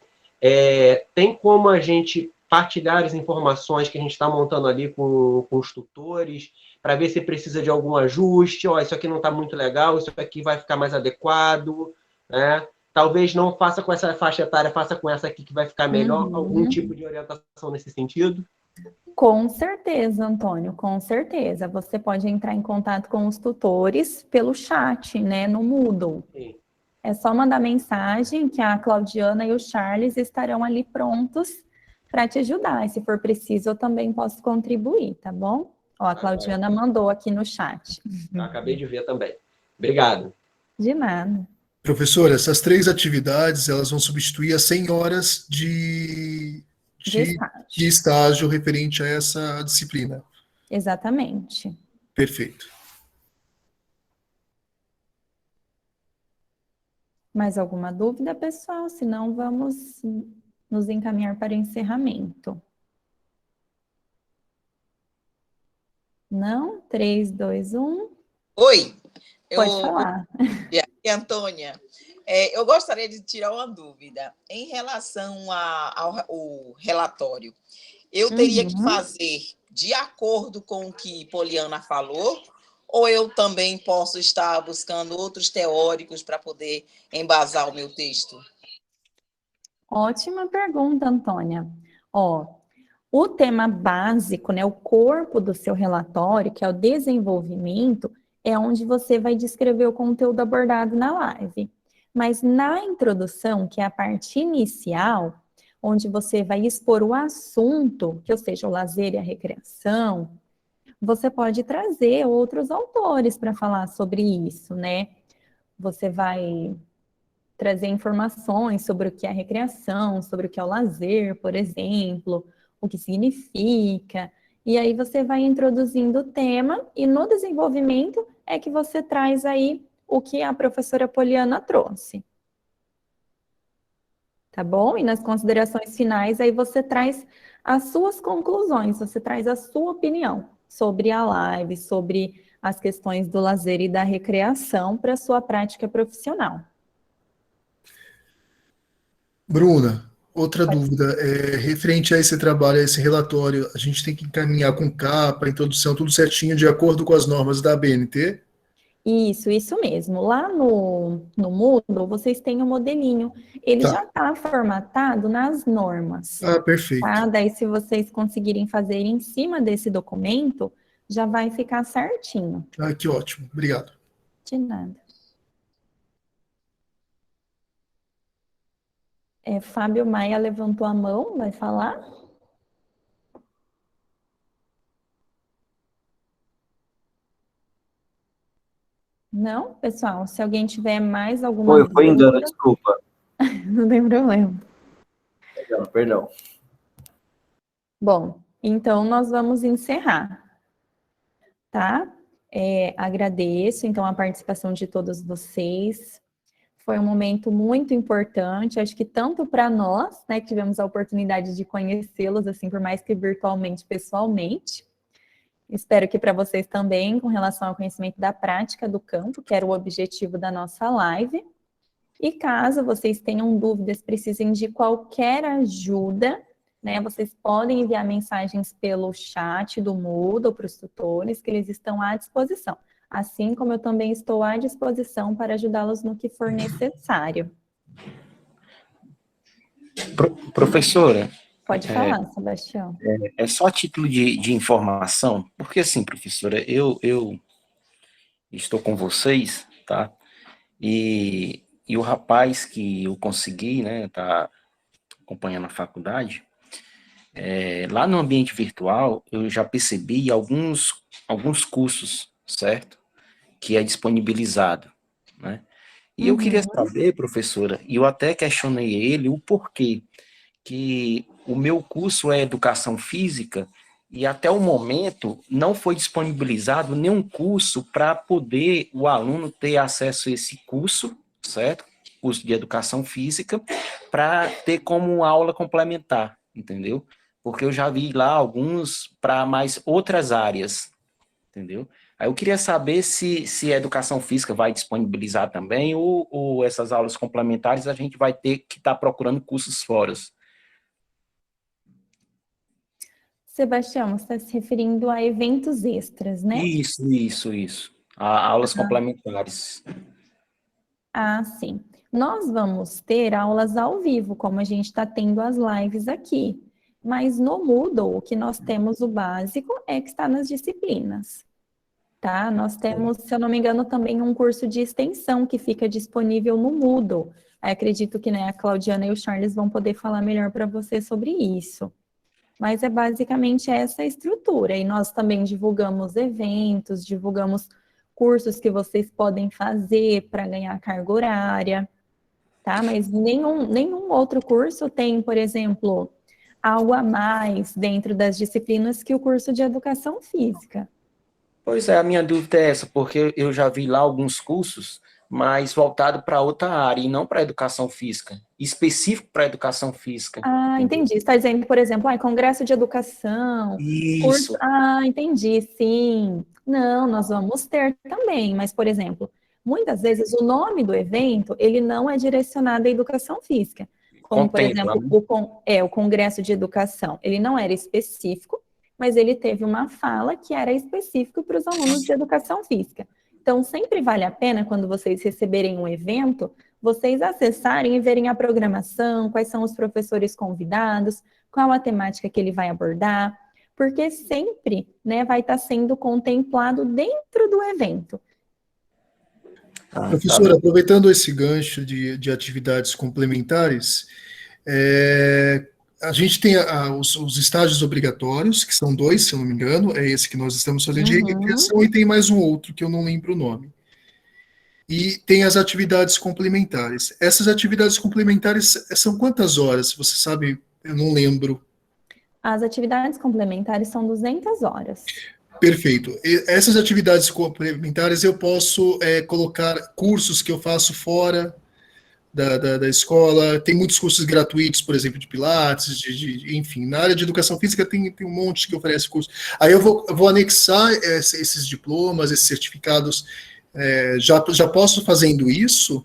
tem como a gente partilhar as informações que a gente está montando ali com os tutores, para ver se precisa de algum ajuste, isso aqui não está muito legal, isso aqui vai ficar mais adequado, né? Talvez não faça com essa faixa etária, faça com essa aqui que vai ficar melhor, algum tipo de orientação nesse sentido? Com certeza, Antônio, com certeza. Você pode entrar em contato com os tutores pelo chat, né, no Moodle. Sim. É só mandar mensagem que a Claudiana e o Charles estarão ali prontos para te ajudar. E se for preciso, eu também posso contribuir, tá bom? A Claudiana mandou aqui no chat. Acabei de ver também. Obrigado. De nada. Professora, essas 3 atividades, elas vão substituir as 100 horas de estágio referente a essa disciplina. Exatamente. Perfeito. Mais alguma dúvida, pessoal? Senão vamos nos encaminhar para o encerramento. Não? 3, 2, 1. Oi. Pode falar. Aqui, Antônia. Eu gostaria de tirar uma dúvida. Em relação ao relatório, eu teria que fazer de acordo com o que Poliana falou, ou eu também posso estar buscando outros teóricos para poder embasar o meu texto? Ótima pergunta, Antônia. O tema básico, né, o corpo do seu relatório, que é o desenvolvimento, é onde você vai descrever o conteúdo abordado na live. Mas na introdução, que é a parte inicial, onde você vai expor o assunto, que ou seja, o lazer e a recreação, você pode trazer outros autores para falar sobre isso, né? Você vai trazer informações sobre o que é a recreação, sobre o que é o lazer, por exemplo, o que significa, e aí você vai introduzindo o tema, e no desenvolvimento é que você traz aí o que a professora Poliana trouxe. Tá bom? E nas considerações finais, aí você traz as suas conclusões, você traz a sua opinião sobre a live, sobre as questões do lazer e da recreação para a sua prática profissional. Bruna, outra dúvida, referente a esse trabalho, a esse relatório, a gente tem que encaminhar com capa, introdução, tudo certinho, de acordo com as normas da ABNT? Isso mesmo. Lá no Moodle, vocês têm um modelinho. Ele já está formatado nas normas. Ah, perfeito. Tá? Daí, se vocês conseguirem fazer em cima desse documento, já vai ficar certinho. Ah, que ótimo. Obrigado. De nada. Fábio Maia levantou a mão, vai falar? Não, pessoal, se alguém tiver mais alguma dúvida... Foi engano, desculpa. Não tem problema. Perdão. Bom, então nós vamos encerrar, tá? Agradeço, então, a participação de todos vocês. Foi um momento muito importante, acho que tanto para nós, né, que tivemos a oportunidade de conhecê-los, assim, por mais que virtualmente, pessoalmente. Espero que para vocês também, com relação ao conhecimento da prática do campo, que era o objetivo da nossa live. E caso vocês tenham dúvidas, precisem de qualquer ajuda, né, vocês podem enviar mensagens pelo chat do Moodle para os tutores, que eles estão à disposição. Assim como eu também estou à disposição para ajudá-los no que for necessário. Professora, pode falar, Sebastião. É só a título de informação, porque assim, professora, eu estou com vocês, tá? E o rapaz que eu consegui, né, tá acompanhando a faculdade, lá no ambiente virtual, eu já percebi alguns cursos, certo? Que é disponibilizado, né? E eu queria saber, professora, e eu até questionei ele o porquê que o meu curso é Educação Física e até o momento não foi disponibilizado nenhum curso para poder o aluno ter acesso a esse curso, certo? Curso de Educação Física, para ter como aula complementar, entendeu? Porque eu já vi lá alguns para mais outras áreas, entendeu? Aí eu queria saber se a Educação Física vai disponibilizar também ou essas aulas complementares a gente vai ter que estar procurando cursos fora. Sebastião, você está se referindo a eventos extras, né? Isso. Aulas complementares. Ah, sim. Nós vamos ter aulas ao vivo, como a gente está tendo as lives aqui. Mas no Moodle, o que nós temos o básico é que está nas disciplinas. Tá? Nós temos, se eu não me engano, também um curso de extensão que fica disponível no Moodle. Aí acredito que, né, a Claudiana e o Charles vão poder falar melhor para você sobre isso. Mas é basicamente essa estrutura. E nós também divulgamos eventos, divulgamos cursos que vocês podem fazer para ganhar carga horária, tá? Mas nenhum outro curso tem, por exemplo, algo a mais dentro das disciplinas que o curso de Educação Física. Pois é, a minha dúvida é essa, porque eu já vi lá alguns cursos, mas voltado para outra área, e não para Educação Física, específico para Educação Física. Ah, entendi. Você está dizendo, por exemplo, Congresso de Educação. Isso. Curso... Ah, entendi, sim. Não, nós vamos ter também, mas, por exemplo, muitas vezes o nome do evento, ele não é direcionado à Educação Física. Como, por exemplo, o Congresso de Educação, ele não era específico, mas ele teve uma fala que era específico para os alunos de Educação Física. Então, sempre vale a pena, quando vocês receberem um evento, vocês acessarem e verem a programação, quais são os professores convidados, qual a temática que ele vai abordar, porque sempre, né, vai estar sendo contemplado dentro do evento. Professora, aproveitando esse gancho de atividades complementares, a gente tem os estágios obrigatórios, que são 2, se eu não me engano, é esse que nós estamos fazendo de recreação, e tem mais um outro, que eu não lembro o nome. E tem as atividades complementares. Essas atividades complementares são quantas horas? Você sabe, eu não lembro. As atividades complementares são 200 horas. Perfeito. Essas atividades complementares eu posso colocar cursos que eu faço fora da escola. Tem muitos cursos gratuitos, por exemplo, de Pilates, enfim, na área de educação física tem um monte que oferece curso. Aí eu vou anexar esses diplomas, esses certificados, já posso fazendo isso?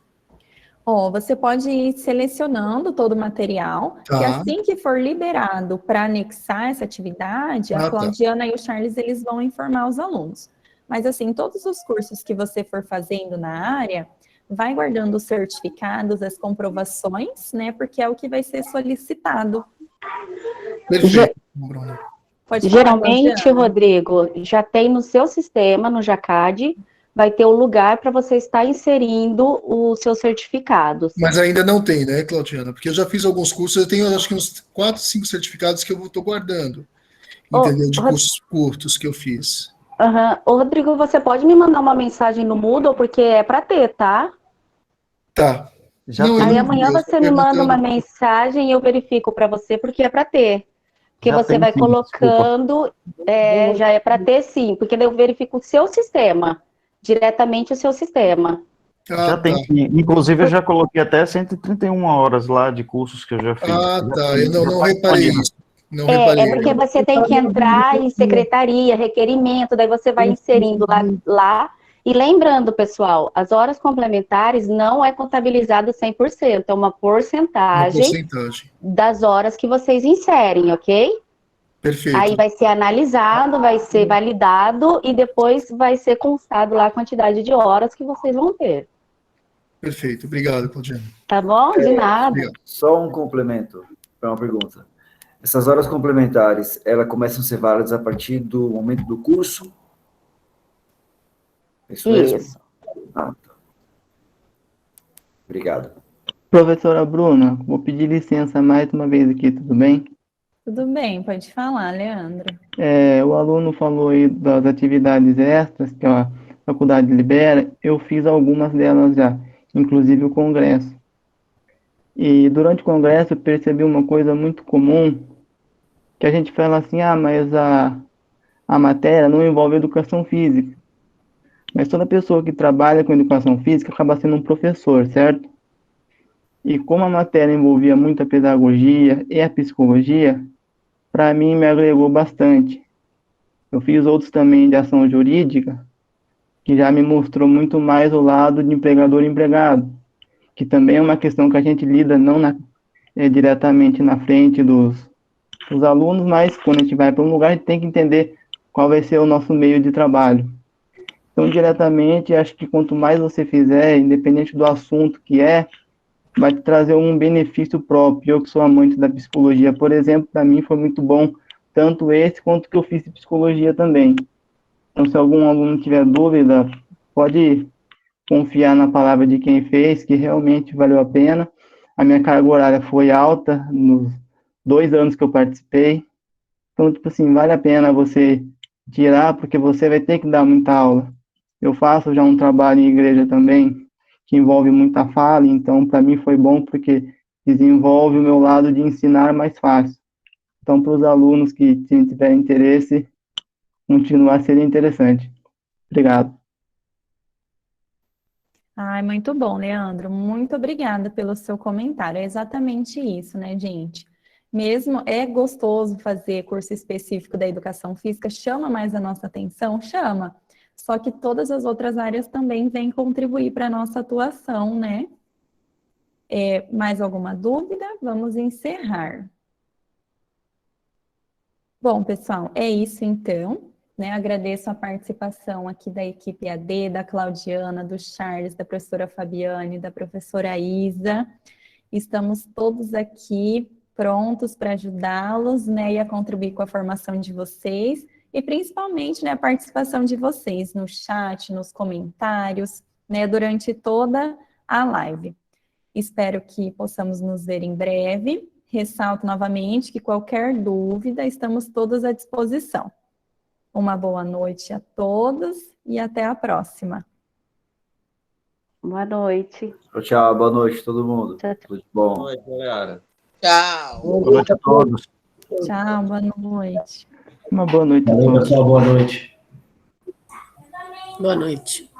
Você pode ir selecionando todo o material, e assim que for liberado para anexar essa atividade, a Claudiana e o Charles, eles vão informar os alunos. Mas, assim, todos os cursos que você for fazendo na área, vai guardando os certificados, as comprovações, né, porque é o que vai ser solicitado. Perfeito. Geralmente, Rodrigo, já tem no seu sistema, no Jacad, vai ter o lugar para você estar inserindo os seus certificados. Mas ainda não tem, né, Claudiana? Porque eu já fiz alguns cursos, eu tenho acho que uns 4, 5 certificados que eu estou guardando, entendeu? De cursos curtos que eu fiz. Ô, Rodrigo, você pode me mandar uma mensagem no Moodle, porque é para ter, tá? Tá. Aí amanhã você me manda uma mensagem e eu verifico para você, porque é para ter. Porque você vai colocando, já é para ter sim, porque eu verifico o seu sistema, diretamente o seu sistema. Já tem, inclusive eu já coloquei até 131 horas lá de cursos que eu já fiz. Eu não reparei isso. É porque você tem que entrar em secretaria, requerimento, daí você vai inserindo lá. E lembrando, pessoal, as horas complementares não é contabilizado 100%, é uma porcentagem das horas que vocês inserem, ok? Perfeito. Aí vai ser analisado, vai ser validado e depois vai ser constado lá a quantidade de horas que vocês vão ter. Perfeito. Obrigado, Claudiana. Tá bom? De nada. Obrigado. Só um complemento para uma pergunta. Essas horas complementares, elas começam a ser válidas a partir do momento do curso? Isso mesmo? Isso. Tá. Obrigado. Professora Bruna, vou pedir licença mais uma vez aqui, tudo bem? Tudo bem, pode falar, Leandro. O aluno falou aí das atividades extras que a faculdade libera, eu fiz algumas delas já, inclusive o congresso. E durante o congresso eu percebi uma coisa muito comum, que a gente fala assim, mas a matéria não envolve educação física. Mas toda pessoa que trabalha com educação física acaba sendo um professor, certo? E como a matéria envolvia muito a pedagogia e a psicologia, para mim me agregou bastante. Eu fiz outros também de ação jurídica, que já me mostrou muito mais o lado de empregador e empregado, que também é uma questão que a gente lida não diretamente na frente dos alunos, mas quando a gente vai para um lugar, a gente tem que entender qual vai ser o nosso meio de trabalho. Então, diretamente, acho que quanto mais você fizer, independente do assunto que vai te trazer um benefício próprio. Eu que sou amante da psicologia, por exemplo, para mim foi muito bom, tanto esse quanto que eu fiz de psicologia também. Então, se algum aluno tiver dúvida, pode confiar na palavra de quem fez, que realmente valeu a pena. A minha carga horária foi alta nos 2 anos que eu participei. Então, tipo assim, vale a pena você tirar, porque você vai ter que dar muita aula. Eu faço já um trabalho em igreja também, que envolve muita fala, então para mim foi bom porque desenvolve o meu lado de ensinar mais fácil. Então, para os alunos que tiverem interesse, continuar seria interessante. Obrigado. Muito bom, Leandro. Muito obrigada pelo seu comentário. É exatamente isso, né, gente? Mesmo é gostoso fazer curso específico da educação física, chama mais a nossa atenção? Chama. Só que todas as outras áreas também vêm contribuir para a nossa atuação, né? Mais alguma dúvida? Vamos encerrar. Bom, pessoal, é isso então. Né? Agradeço a participação aqui da equipe AD, da Claudiana, do Charles, da professora Fabiane, da professora Isa. Estamos todos aqui prontos para ajudá-los, né, e a contribuir com a formação de vocês. E principalmente, né, a participação de vocês no chat, nos comentários, né, durante toda a live. Espero que possamos nos ver em breve. ressalto novamente que qualquer dúvida, estamos todos à disposição. Uma boa noite a todos e até a próxima. Boa noite. Tchau, boa noite todo mundo. Tchau, Tudo de bom. Boa noite, galera. Tchau. Boa noite a todos. Tchau, boa noite. Uma boa noite a Valeu, todos. pessoal, boa noite. Boa noite.